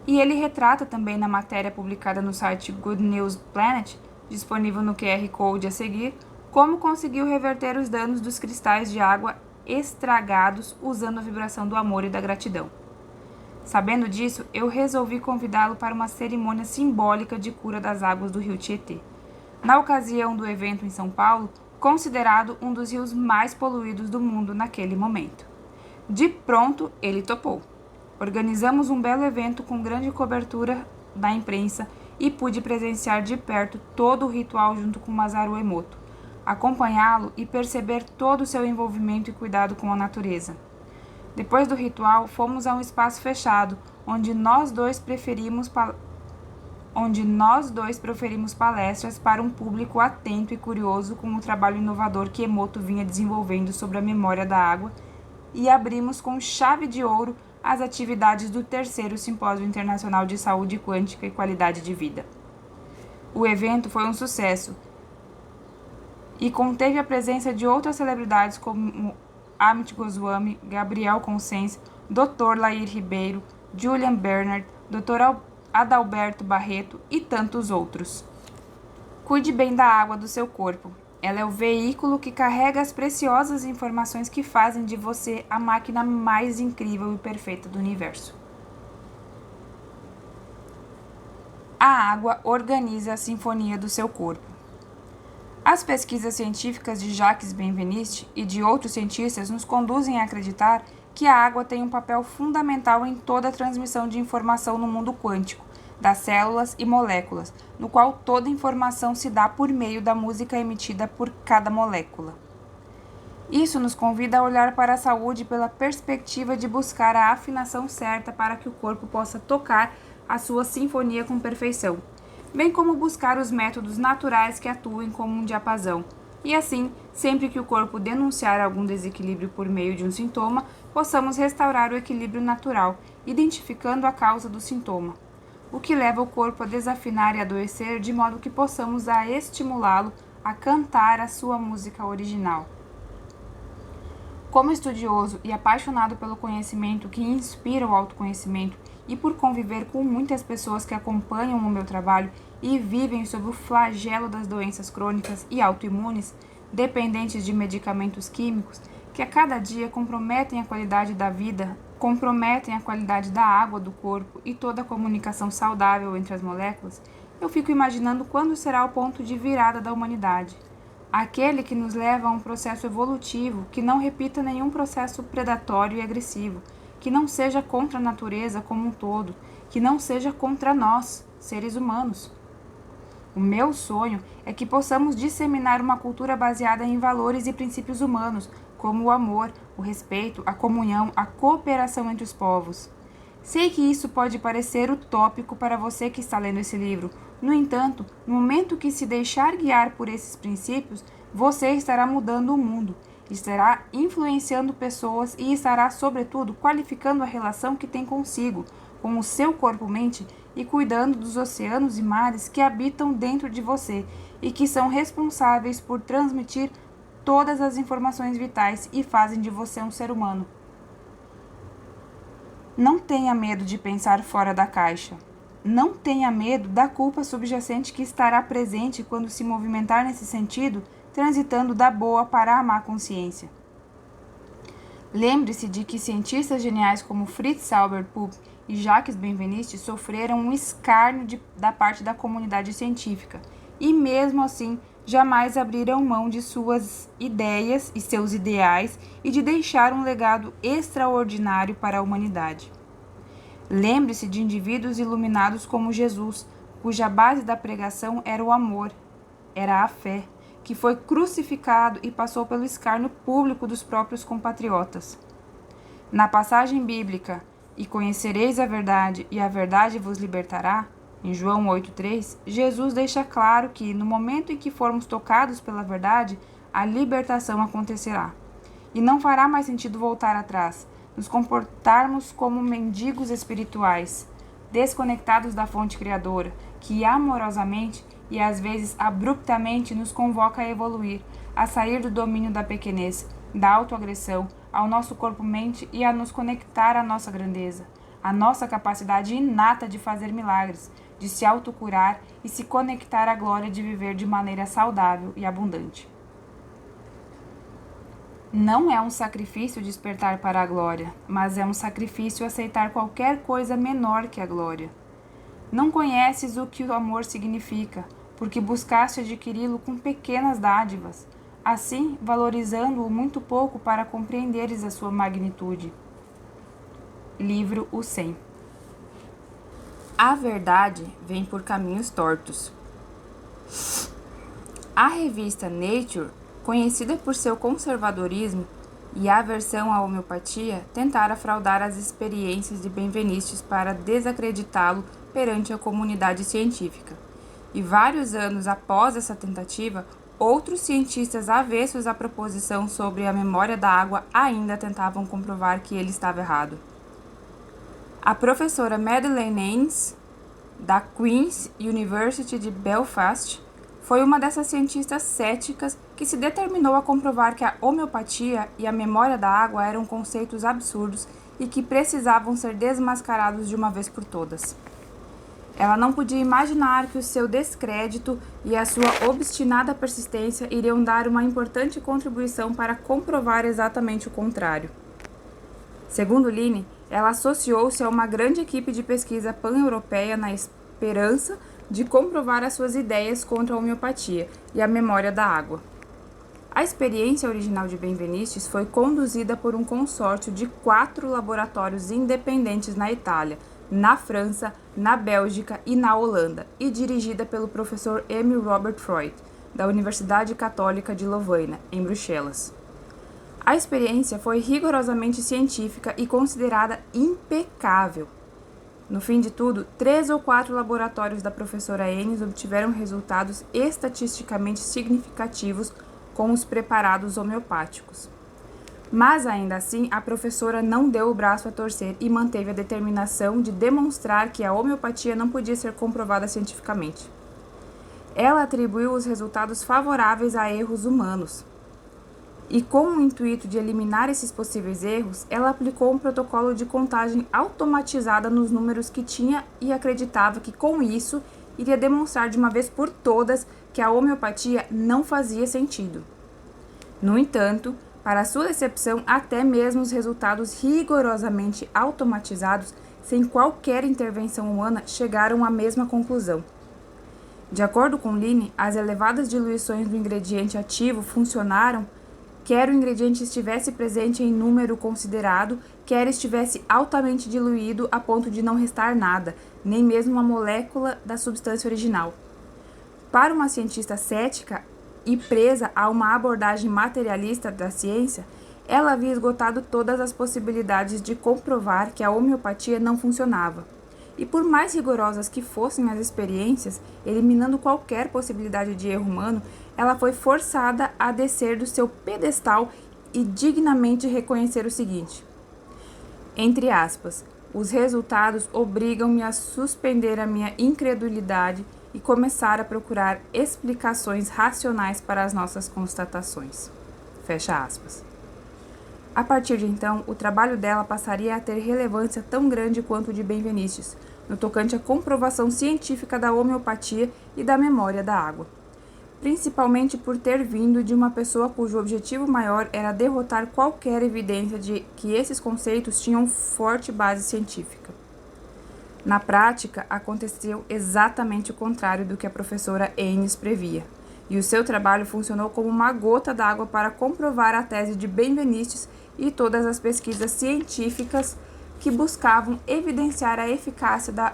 E ele retrata também na matéria publicada no site Good News Planet, disponível no QR Code a seguir, como conseguiu reverter os danos dos cristais de água estragados usando a vibração do amor e da gratidão. Sabendo disso, eu resolvi convidá-lo para uma cerimônia simbólica de cura das águas do rio Tietê, na ocasião do evento em São Paulo, considerado um dos rios mais poluídos do mundo naquele momento. De pronto, ele topou. Organizamos um belo evento com grande cobertura da imprensa e pude presenciar de perto todo o ritual junto com Masaru Emoto, acompanhá-lo e perceber todo o seu envolvimento e cuidado com a natureza. Depois do ritual, fomos a um espaço fechado, onde nós dois proferimos palestras para um público atento e curioso com o trabalho inovador que Emoto vinha desenvolvendo sobre a memória da água, e abrimos com chave de ouro as atividades do terceiro Simpósio Internacional de Saúde Quântica e Qualidade de Vida. O evento foi um sucesso e conteve a presença de outras celebridades como Amit Goswami, Gabriel Conscience, Dr. Lair Ribeiro, Julian Bernard, Dr. Adalberto Barreto e tantos outros. Cuide bem da água do seu corpo. Ela é o veículo que carrega as preciosas informações que fazem de você a máquina mais incrível e perfeita do universo. A água organiza a sinfonia do seu corpo. As pesquisas científicas de Jacques Benveniste e de outros cientistas nos conduzem a acreditar que a água tem um papel fundamental em toda a transmissão de informação no mundo quântico, das células e moléculas, no qual toda informação se dá por meio da música emitida por cada molécula. Isso nos convida a olhar para a saúde pela perspectiva de buscar a afinação certa para que o corpo possa tocar a sua sinfonia com perfeição, bem como buscar os métodos naturais que atuem como um diapasão, e assim, sempre que o corpo denunciar algum desequilíbrio por meio de um sintoma, possamos restaurar o equilíbrio natural, identificando a causa do sintoma, o que leva o corpo a desafinar e adoecer, de modo que possamos estimulá-lo a cantar a sua música original. Como estudioso e apaixonado pelo conhecimento que inspira o autoconhecimento, e por conviver com muitas pessoas que acompanham o meu trabalho e vivem sob o flagelo das doenças crônicas e autoimunes, dependentes de medicamentos químicos, que a cada dia comprometem a qualidade da vida, comprometem a qualidade da água do corpo e toda a comunicação saudável entre as moléculas, eu fico imaginando quando será o ponto de virada da humanidade. Aquele que nos leva a um processo evolutivo que não repita nenhum processo predatório e agressivo, que não seja contra a natureza como um todo, que não seja contra nós, seres humanos. O meu sonho é que possamos disseminar uma cultura baseada em valores e princípios humanos, como o amor, o respeito, a comunhão, a cooperação entre os povos. Sei que isso pode parecer utópico para você que está lendo esse livro. No entanto, no momento que se deixar guiar por esses princípios, você estará mudando o mundo, estará influenciando pessoas e estará, sobretudo, qualificando a relação que tem consigo, com o seu corpo-mente e cuidando dos oceanos e mares que habitam dentro de você e que são responsáveis por transmitir todas as informações vitais e fazem de você um ser humano. Não tenha medo de pensar fora da caixa. Não tenha medo da culpa subjacente que estará presente quando se movimentar nesse sentido, transitando da boa para a má consciência. Lembre-se de que cientistas geniais como Fritz Sauber Pupp e Jacques Benveniste sofreram um escárnio da parte da comunidade científica e, mesmo assim, jamais abriram mão de suas ideias e seus ideais e de deixar um legado extraordinário para a humanidade. Lembre-se de indivíduos iluminados como Jesus, cuja base da pregação era o amor, era a fé, que foi crucificado e passou pelo escárnio público dos próprios compatriotas. Na passagem bíblica, "E conhecereis a verdade, e a verdade vos libertará", em João 8,3, Jesus deixa claro que, no momento em que formos tocados pela verdade, a libertação acontecerá. E não fará mais sentido voltar atrás, nos comportarmos como mendigos espirituais, desconectados da fonte criadora, que amorosamente e às vezes abruptamente nos convoca a evoluir, a sair do domínio da pequenez, da autoagressão, ao nosso corpo-mente e a nos conectar à nossa grandeza, à nossa capacidade inata de fazer milagres, de se autocurar e se conectar à glória de viver de maneira saudável e abundante. Não é um sacrifício despertar para a glória, mas é um sacrifício aceitar qualquer coisa menor que a glória. Não conheces o que o amor significa, porque buscaste adquiri-lo com pequenas dádivas, assim valorizando-o muito pouco para compreenderes a sua magnitude. Livro O 100. A verdade vem por caminhos tortos. A revista Nature, conhecida por seu conservadorismo e aversão à homeopatia, tentara fraudar as experiências de Benveniste para desacreditá-lo perante a comunidade científica. E vários anos após essa tentativa, outros cientistas avessos à proposição sobre a memória da água ainda tentavam comprovar que ele estava errado. A professora Madeleine Haines, da Queen's University de Belfast, foi uma dessas cientistas céticas que se determinou a comprovar que a homeopatia e a memória da água eram conceitos absurdos e que precisavam ser desmascarados de uma vez por todas. Ela não podia imaginar que o seu descrédito e a sua obstinada persistência iriam dar uma importante contribuição para comprovar exatamente o contrário. Segundo Line, ela associou-se a uma grande equipe de pesquisa pan-europeia na esperança de comprovar as suas ideias contra a homeopatia e a memória da água. A experiência original de Benvenistes foi conduzida por um consórcio de 4 laboratórios independentes na Itália, na França, na Bélgica e na Holanda, e dirigida pelo professor Emil Robert Freud, da Universidade Católica de Louvain, em Bruxelas. A experiência foi rigorosamente científica e considerada impecável. No fim de tudo, 3 ou 4 laboratórios da professora Haines obtiveram resultados estatisticamente significativos com os preparados homeopáticos. Mas, ainda assim, a professora não deu o braço a torcer e manteve a determinação de demonstrar que a homeopatia não podia ser comprovada cientificamente. Ela atribuiu os resultados favoráveis a erros humanos. E, com o intuito de eliminar esses possíveis erros, ela aplicou um protocolo de contagem automatizada nos números que tinha e acreditava que, com isso, iria demonstrar de uma vez por todas que a homeopatia não fazia sentido. No entanto, para sua decepção, até mesmo os resultados rigorosamente automatizados, sem qualquer intervenção humana, chegaram à mesma conclusão. De acordo com Line, as elevadas diluições do ingrediente ativo funcionaram quer o ingrediente estivesse presente em número considerado, quer estivesse altamente diluído a ponto de não restar nada, nem mesmo uma molécula da substância original. Para uma cientista cética e presa a uma abordagem materialista da ciência, ela havia esgotado todas as possibilidades de comprovar que a homeopatia não funcionava. E por mais rigorosas que fossem as experiências, eliminando qualquer possibilidade de erro humano, ela foi forçada a descer do seu pedestal e dignamente reconhecer o seguinte, entre aspas, os resultados obrigam-me a suspender a minha incredulidade e começar a procurar explicações racionais para as nossas constatações. Fecha aspas. A partir de então, o trabalho dela passaria a ter relevância tão grande quanto o de Benveniste, no tocante à comprovação científica da homeopatia e da memória da água, principalmente por ter vindo de uma pessoa cujo objetivo maior era derrotar qualquer evidência de que esses conceitos tinham forte base científica. Na prática, aconteceu exatamente o contrário do que a professora Aines previa, e o seu trabalho funcionou como uma gota d'água para comprovar a tese de Benveniste e todas as pesquisas científicas que buscavam evidenciar a eficácia da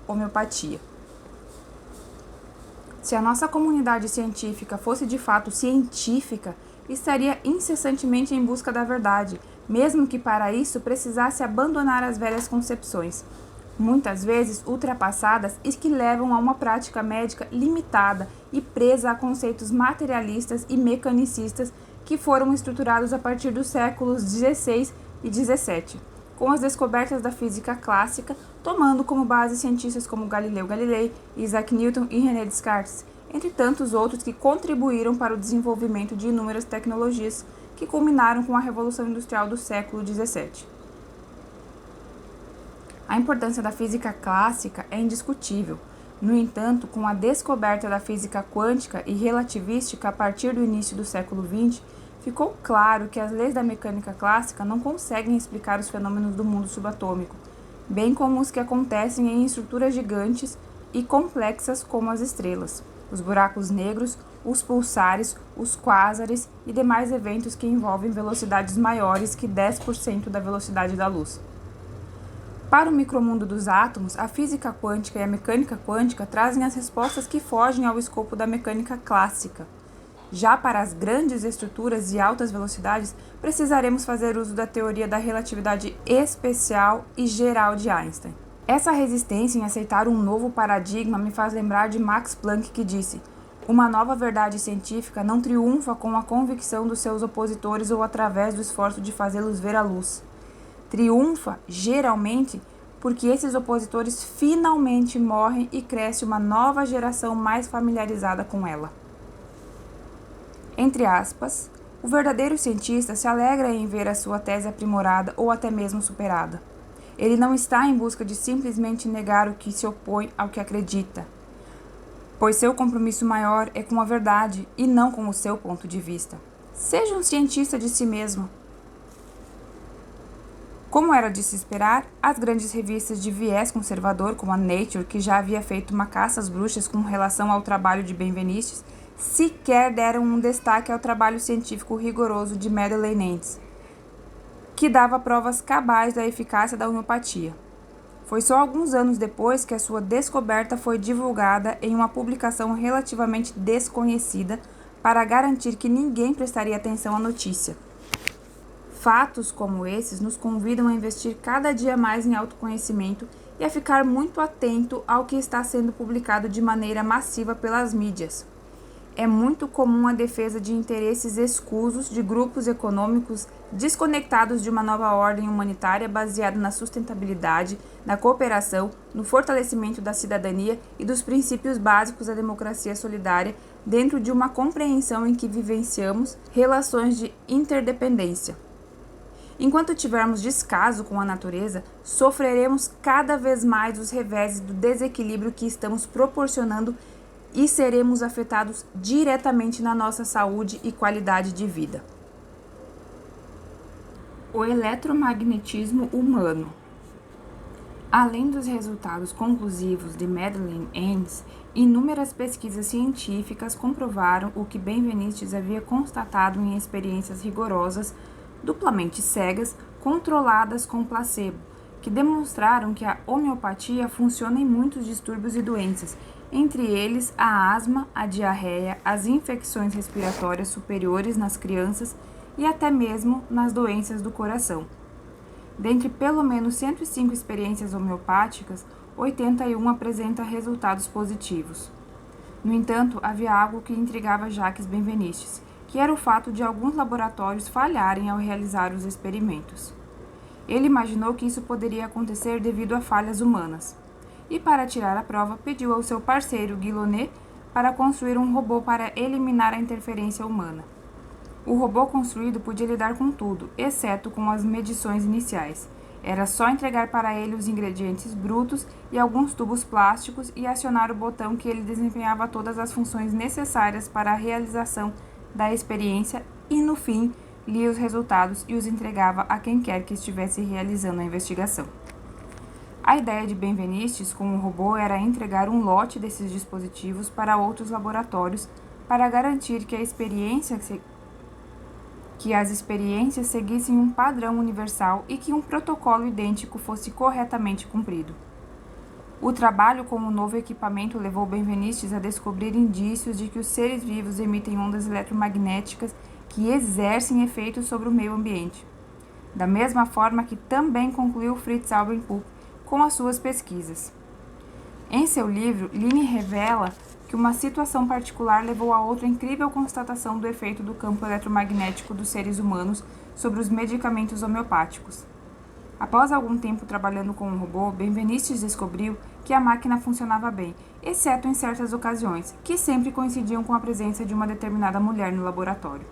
homeopatia. Se a nossa comunidade científica fosse de fato científica, estaria incessantemente em busca da verdade, mesmo que para isso precisasse abandonar as velhas concepções, muitas vezes ultrapassadas e que levam a uma prática médica limitada e presa a conceitos materialistas e mecanicistas que foram estruturados a partir dos séculos XVI e XVII, com as descobertas da física clássica, tomando como base cientistas como Galileu Galilei, Isaac Newton e René Descartes, entre tantos outros que contribuíram para o desenvolvimento de inúmeras tecnologias que culminaram com a Revolução Industrial do século XVII. A importância da física clássica é indiscutível. No entanto, com a descoberta da física quântica e relativística a partir do início do século XX, ficou claro que as leis da mecânica clássica não conseguem explicar os fenômenos do mundo subatômico, bem como os que acontecem em estruturas gigantes e complexas como as estrelas, os buracos negros, os pulsares, os quásares e demais eventos que envolvem velocidades maiores que 10% da velocidade da luz. Para o micromundo dos átomos, a física quântica e a mecânica quântica trazem as respostas que fogem ao escopo da mecânica clássica. Já para as grandes estruturas e altas velocidades, precisaremos fazer uso da teoria da relatividade especial e geral de Einstein. Essa resistência em aceitar um novo paradigma me faz lembrar de Max Planck, que disse: uma nova verdade científica não triunfa com a convicção dos seus opositores ou através do esforço de fazê-los ver a luz. Triunfa, geralmente, porque esses opositores finalmente morrem e cresce uma nova geração mais familiarizada com ela. Entre aspas, o verdadeiro cientista se alegra em ver a sua tese aprimorada ou até mesmo superada. Ele não está em busca de simplesmente negar o que se opõe ao que acredita, pois seu compromisso maior é com a verdade e não com o seu ponto de vista. Seja um cientista de si mesmo. Como era de se esperar, as grandes revistas de viés conservador, como a Nature, que já havia feito uma caça às bruxas com relação ao trabalho de Benveniste, sequer deram um destaque ao trabalho científico rigoroso de Madeleine Aines, que dava provas cabais da eficácia da homeopatia. Foi só alguns anos depois que a sua descoberta foi divulgada em uma publicação relativamente desconhecida para garantir que ninguém prestaria atenção à notícia. Fatos como esses nos convidam a investir cada dia mais em autoconhecimento e a ficar muito atento ao que está sendo publicado de maneira massiva pelas mídias. É muito comum a defesa de interesses escusos de grupos econômicos desconectados de uma nova ordem humanitária baseada na sustentabilidade, na cooperação, no fortalecimento da cidadania e dos princípios básicos da democracia solidária dentro de uma compreensão em que vivenciamos relações de interdependência. Enquanto tivermos descaso com a natureza, sofreremos cada vez mais os reveses do desequilíbrio que estamos proporcionando e seremos afetados diretamente na nossa saúde e qualidade de vida. O eletromagnetismo humano. Além dos resultados conclusivos de Madeleine Aines, inúmeras pesquisas científicas comprovaram o que Benveniste havia constatado em experiências rigorosas, duplamente cegas, controladas com placebo, que demonstraram que a homeopatia funciona em muitos distúrbios e doenças, entre eles a asma, a diarreia, as infecções respiratórias superiores nas crianças e até mesmo nas doenças do coração. Dentre pelo menos 105 experiências homeopáticas, 81 apresentam resultados positivos. No entanto, havia algo que intrigava Jacques Benveniste, que era o fato de alguns laboratórios falharem ao realizar os experimentos. Ele imaginou que isso poderia acontecer devido a falhas humanas, e para tirar a prova pediu ao seu parceiro Guillaumet para construir um robô para eliminar a interferência humana. O robô construído podia lidar com tudo, exceto com as medições iniciais. Era só entregar para ele os ingredientes brutos e alguns tubos plásticos e acionar o botão que ele desempenhava todas as funções necessárias para a realização da experiência e, no fim, lia os resultados e os entregava a quem quer que estivesse realizando a investigação. A ideia de Benveniste com o robô era entregar um lote desses dispositivos para outros laboratórios para garantir que as experiências seguissem um padrão universal e que um protocolo idêntico fosse corretamente cumprido. O trabalho com o novo equipamento levou Benveniste a descobrir indícios de que os seres vivos emitem ondas eletromagnéticas que exercem efeitos sobre o meio ambiente, da mesma forma que também concluiu Fritz Albert Pupp com as suas pesquisas. Em seu livro, Line revela que uma situação particular levou a outra incrível constatação do efeito do campo eletromagnético dos seres humanos sobre os medicamentos homeopáticos. Após algum tempo trabalhando com um robô, Benveniste descobriu que a máquina funcionava bem, exceto em certas ocasiões, que sempre coincidiam com a presença de uma determinada mulher no laboratório.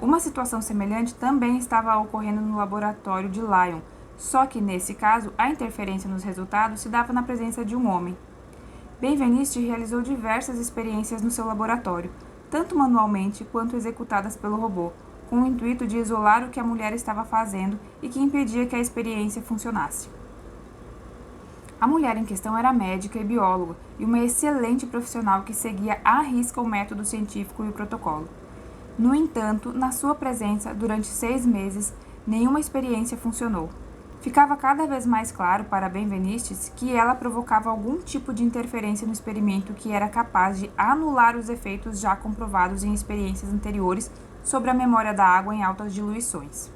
Uma situação semelhante também estava ocorrendo no laboratório de Lyon, só que, nesse caso, a interferência nos resultados se dava na presença de um homem. Benveniste realizou diversas experiências no seu laboratório, tanto manualmente quanto executadas pelo robô, com o intuito de isolar o que a mulher estava fazendo e que impedia que a experiência funcionasse. A mulher em questão era médica e bióloga e uma excelente profissional que seguia à risca o método científico e o protocolo. No entanto, na sua presença, durante 6 meses, nenhuma experiência funcionou. Ficava cada vez mais claro para Benveniste que ela provocava algum tipo de interferência no experimento que era capaz de anular os efeitos já comprovados em experiências anteriores sobre a memória da água em altas diluições.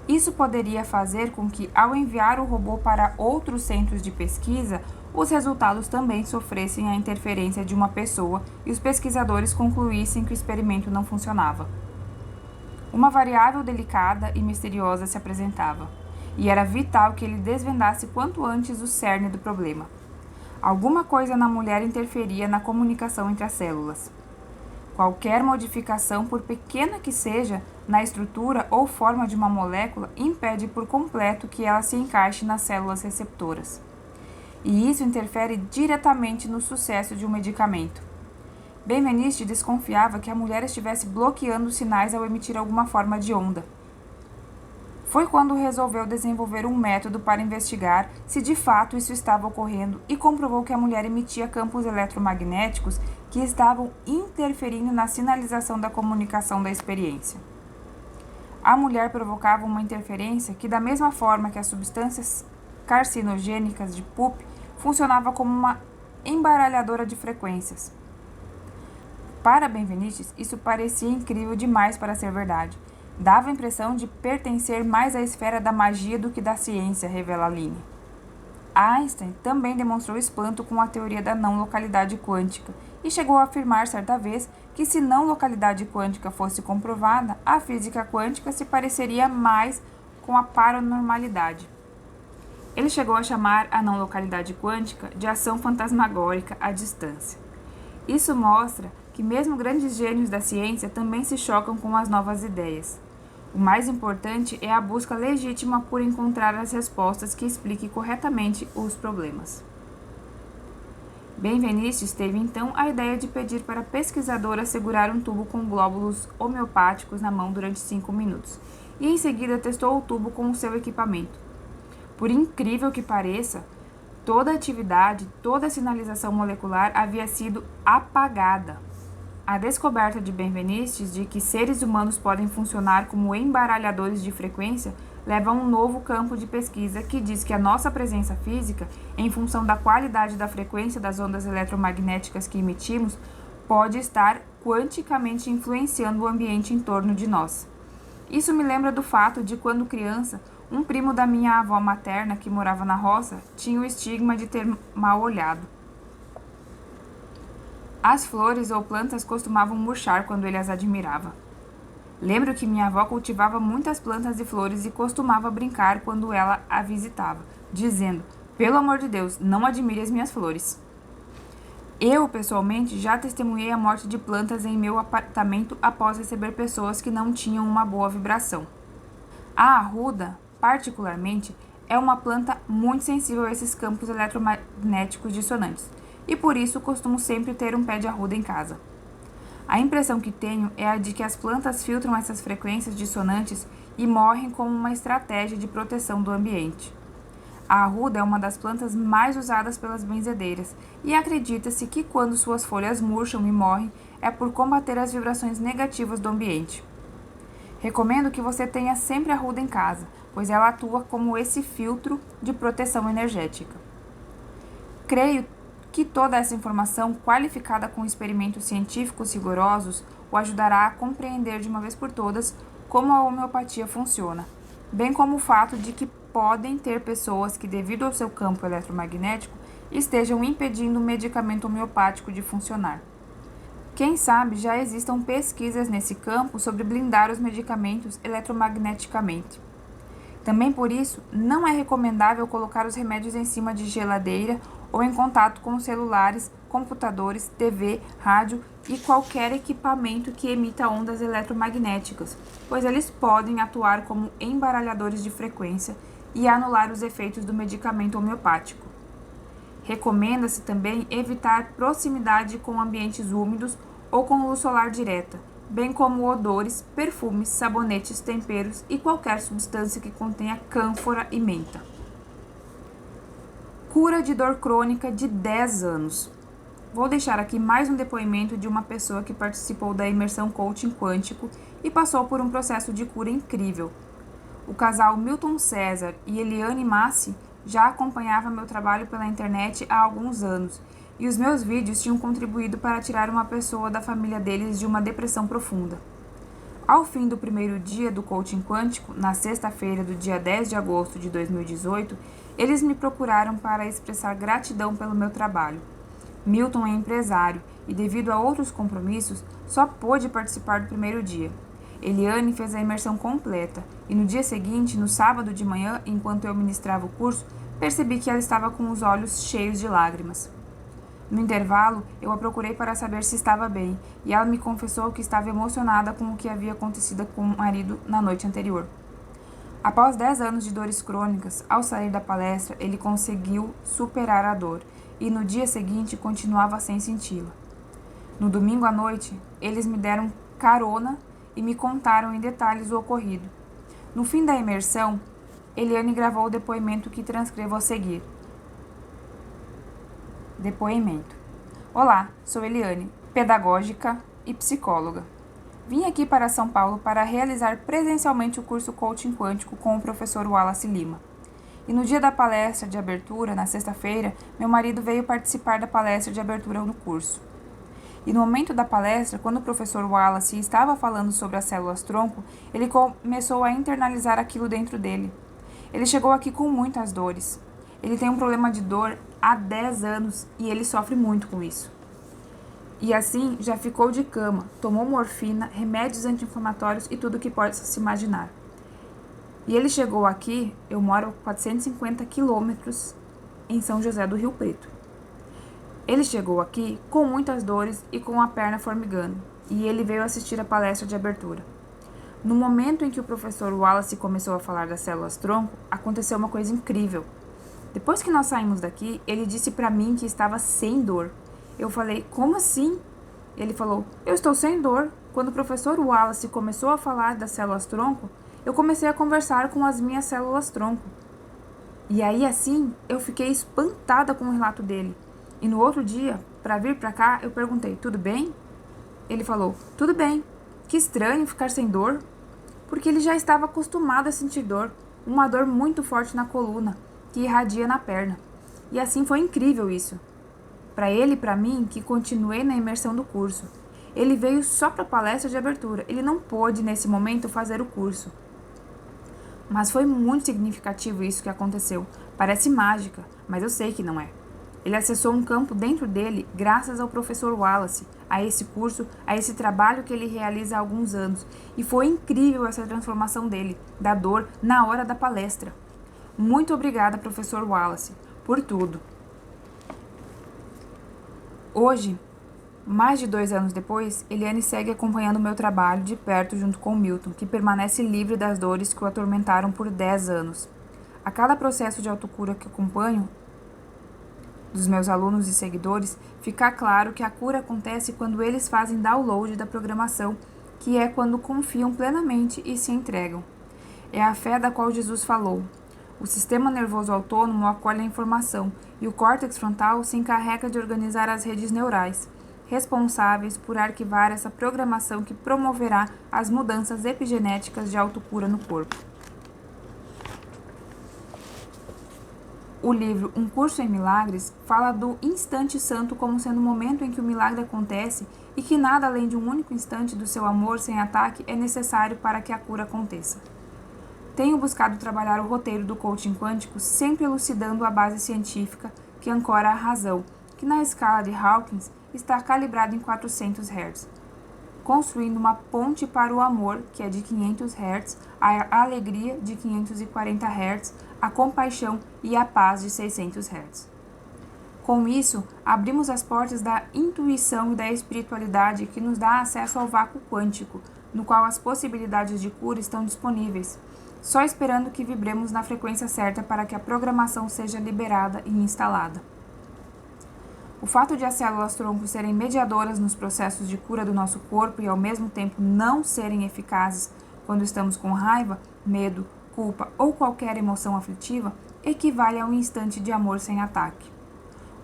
Isso poderia fazer com que, ao enviar o robô para outros centros de pesquisa, os resultados também sofressem a interferência de uma pessoa e os pesquisadores concluíssem que o experimento não funcionava. Uma variável delicada e misteriosa se apresentava, e era vital que ele desvendasse quanto antes o cerne do problema. Alguma coisa na mulher interferia na comunicação entre as células. Qualquer modificação, por pequena que seja, na estrutura ou forma de uma molécula impede por completo que ela se encaixe nas células receptoras. E isso interfere diretamente no sucesso de um medicamento. Benveniste desconfiava que a mulher estivesse bloqueando os sinais ao emitir alguma forma de onda. Foi quando resolveu desenvolver um método para investigar se de fato isso estava ocorrendo e comprovou que a mulher emitia campos eletromagnéticos que estavam interferindo na sinalização da comunicação da experiência. A mulher provocava uma interferência que, da mesma forma que as substâncias carcinogênicas de Pupp, funcionava como uma embaralhadora de frequências. Para Benveniste, isso parecia incrível demais para ser verdade. Dava a impressão de pertencer mais à esfera da magia do que da ciência, revela Line. Einstein também demonstrou espanto com a teoria da não-localidade quântica e chegou a afirmar certa vez que, se não-localidade quântica fosse comprovada, a física quântica se pareceria mais com a paranormalidade. Ele chegou a chamar a não-localidade quântica de ação fantasmagórica à distância. Isso mostra que mesmo grandes gênios da ciência também se chocam com as novas ideias. O mais importante é a busca legítima por encontrar as respostas que expliquem corretamente os problemas. Benveniste teve então a ideia de pedir para a pesquisadora segurar um tubo com glóbulos homeopáticos na mão durante 5 minutos, e em seguida testou o tubo com o seu equipamento. Por incrível que pareça, toda a atividade, toda a sinalização molecular havia sido apagada. A descoberta de Benveniste de que seres humanos podem funcionar como embaralhadores de frequência leva a um novo campo de pesquisa que diz que a nossa presença física, em função da qualidade da frequência das ondas eletromagnéticas que emitimos, pode estar quanticamente influenciando o ambiente em torno de nós. Isso me lembra do fato de quando criança, um primo da minha avó materna, que morava na roça, tinha o estigma de ter mal olhado. As flores ou plantas costumavam murchar quando ele as admirava. Lembro que minha avó cultivava muitas plantas e flores e costumava brincar quando ela a visitava, dizendo: "Pelo amor de Deus, não admire as minhas flores." Eu, pessoalmente, já testemunhei a morte de plantas em meu apartamento após receber pessoas que não tinham uma boa vibração. A arruda, particularmente, é uma planta muito sensível a esses campos eletromagnéticos dissonantes, e por isso costumo sempre ter um pé de arruda em casa. A impressão que tenho é a de que as plantas filtram essas frequências dissonantes e morrem como uma estratégia de proteção do ambiente. A arruda é uma das plantas mais usadas pelas benzedeiras e acredita-se que quando suas folhas murcham e morrem é por combater as vibrações negativas do ambiente. Recomendo que você tenha sempre arruda em casa, pois ela atua como esse filtro de proteção energética. Creio que toda essa informação, qualificada com experimentos científicos rigorosos, o ajudará a compreender de uma vez por todas como a homeopatia funciona, bem como o fato de que podem ter pessoas que, devido ao seu campo eletromagnético, estejam impedindo o medicamento homeopático de funcionar. Quem sabe já existam pesquisas nesse campo sobre blindar os medicamentos eletromagneticamente. Também por isso, não é recomendável colocar os remédios em cima de geladeira ou em contato com celulares, computadores, TV, rádio e qualquer equipamento que emita ondas eletromagnéticas, pois eles podem atuar como embaralhadores de frequência e anular os efeitos do medicamento homeopático. Recomenda-se também evitar proximidade com ambientes úmidos ou com luz solar direta, bem como odores, perfumes, sabonetes, temperos e qualquer substância que contenha cânfora e menta. Cura de dor crônica de 10 anos. Vou deixar aqui mais um depoimento de uma pessoa que participou da imersão Coaching Quântico e passou por um processo de cura incrível. O casal Milton César e Eliane Massi já acompanhava meu trabalho pela internet há alguns anos e os meus vídeos tinham contribuído para tirar uma pessoa da família deles de uma depressão profunda. Ao fim do primeiro dia do Coaching Quântico, na sexta-feira do dia 10 de agosto de 2018, eles me procuraram para expressar gratidão pelo meu trabalho. Milton é empresário e, devido a outros compromissos, só pôde participar do primeiro dia. Eliane fez a imersão completa e no dia seguinte, no sábado de manhã, enquanto eu ministrava o curso, percebi que ela estava com os olhos cheios de lágrimas. No intervalo, eu a procurei para saber se estava bem e ela me confessou que estava emocionada com o que havia acontecido com o marido na noite anterior. Após 10 anos de dores crônicas, ao sair da palestra, ele conseguiu superar a dor e no dia seguinte continuava sem senti-la. No domingo à noite, eles me deram carona e me contaram em detalhes o ocorrido. No fim da imersão, Eliane gravou o depoimento que transcrevo a seguir. Depoimento. Olá, sou Eliane, pedagógica e psicóloga. Vim aqui para São Paulo para realizar presencialmente o curso Coaching Quântico com o professor Wallace Lima. E no dia da palestra de abertura, na sexta-feira, meu marido veio participar da palestra de abertura do curso. E no momento da palestra, quando o professor Wallace estava falando sobre as células-tronco, ele começou a internalizar aquilo dentro dele. Ele chegou aqui com muitas dores. Ele tem um problema de dor há 10 anos e ele sofre muito com isso. E assim, já ficou de cama, tomou morfina, remédios anti-inflamatórios e tudo o que possa se imaginar. E ele chegou aqui, eu moro a 450 quilômetros em São José do Rio Preto. Ele chegou aqui com muitas dores e com a perna formigando, e ele veio assistir a palestra de abertura. No momento em que o professor Wallace começou a falar das células-tronco, aconteceu uma coisa incrível. Depois que nós saímos daqui, ele disse para mim que estava sem dor. Eu falei, como assim? Ele falou, eu estou sem dor. Quando o professor Wallace começou a falar das células-tronco, eu comecei a conversar com as minhas células-tronco. E aí, assim, eu fiquei espantada com o relato dele. E no outro dia, para vir para cá, eu perguntei, tudo bem? Ele falou, tudo bem. Que estranho ficar sem dor. Porque ele já estava acostumado a sentir dor. uma dor muito forte na coluna, que irradia na perna. E assim foi incrível isso. Para ele e para mim, que continuei na imersão do curso. Ele veio só para a palestra de abertura. Ele não pôde, nesse momento, fazer o curso. Mas foi muito significativo isso que aconteceu. Parece mágica, mas eu sei que não é. Ele acessou um campo dentro dele graças ao professor Wallace, a esse curso, a esse trabalho que ele realiza há alguns anos. E foi incrível essa transformação dele, da dor, na hora da palestra. Muito obrigada, professor Wallace, por tudo. Hoje, mais de 2 anos depois, Eliane segue acompanhando meu trabalho de perto junto com Milton, que permanece livre das dores que o atormentaram por 10 anos. A cada processo de autocura que acompanho, dos meus alunos e seguidores, fica claro que a cura acontece quando eles fazem download da programação, que é quando confiam plenamente e se entregam. É a fé da qual Jesus falou. O sistema nervoso autônomo acolhe a informação e o córtex frontal se encarrega de organizar as redes neurais, responsáveis por arquivar essa programação que promoverá as mudanças epigenéticas de autocura no corpo. O livro Um Curso em Milagres fala do instante santo como sendo o momento em que o milagre acontece e que nada além de um único instante do seu amor sem ataque é necessário para que a cura aconteça. Tenho buscado trabalhar o roteiro do coaching quântico sempre elucidando a base científica que ancora a razão, que na escala de Hawkins está calibrado em 400 Hz, construindo uma ponte para o amor, que é de 500 Hz, a alegria de 540 Hz, a compaixão e a paz de 600 Hz. Com isso, abrimos as portas da intuição e da espiritualidade que nos dá acesso ao vácuo quântico, no qual as possibilidades de cura estão disponíveis, só esperando que vibremos na frequência certa para que a programação seja liberada e instalada. O fato de as células-tronco serem mediadoras nos processos de cura do nosso corpo e ao mesmo tempo não serem eficazes quando estamos com raiva, medo, culpa ou qualquer emoção aflitiva, equivale a um instante de amor sem ataque.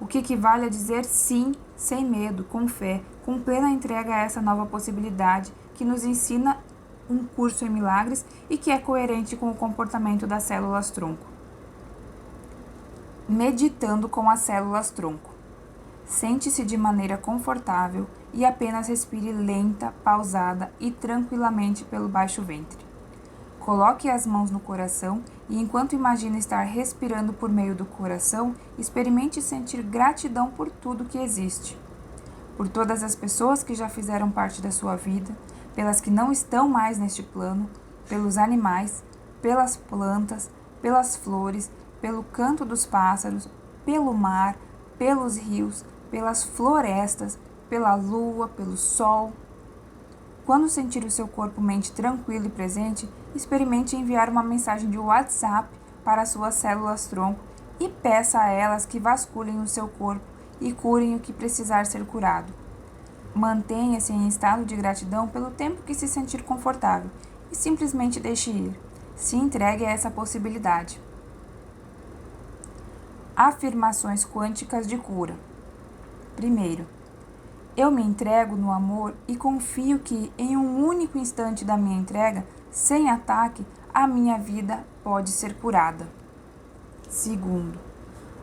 O que equivale a dizer sim, sem medo, com fé, com plena entrega a essa nova possibilidade que nos ensina um curso em milagres e que é coerente com o comportamento das células-tronco. Meditando com as células-tronco. Sente-se de maneira confortável e apenas respire lenta, pausada e tranquilamente pelo baixo ventre. Coloque as mãos no coração e, enquanto imagina estar respirando por meio do coração, experimente sentir gratidão por tudo que existe. Por todas as pessoas que já fizeram parte da sua vida, pelas que não estão mais neste plano, pelos animais, pelas plantas, pelas flores, pelo canto dos pássaros, pelo mar, pelos rios, pelas florestas, pela lua, pelo sol. Quando sentir o seu corpo-mente tranquilo e presente, experimente enviar uma mensagem de WhatsApp para as suas células-tronco e peça a elas que vasculhem o seu corpo e curem o que precisar ser curado. Mantenha-se em estado de gratidão pelo tempo que se sentir confortável e simplesmente deixe ir. Se entregue a essa possibilidade. Afirmações quânticas de cura. Primeiro, eu me entrego no amor e confio que, em um único instante da minha entrega, sem ataque, a minha vida pode ser curada. Segundo,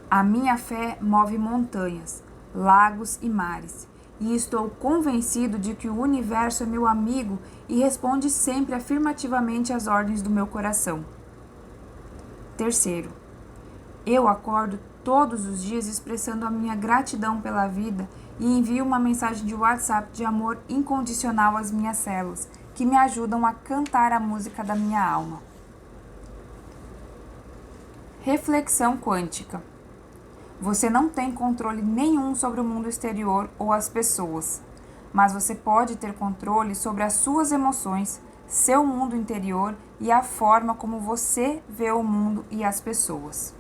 a minha fé move montanhas, lagos e mares, e estou convencido de que o universo é meu amigo e responde sempre afirmativamente às ordens do meu coração. Terceiro, eu acordo todos os dias expressando a minha gratidão pela vida e envio uma mensagem de WhatsApp de amor incondicional às minhas células, que me ajudam a cantar a música da minha alma. Reflexão quântica. Você não tem controle nenhum sobre o mundo exterior ou as pessoas, mas você pode ter controle sobre as suas emoções, seu mundo interior e a forma como você vê o mundo e as pessoas.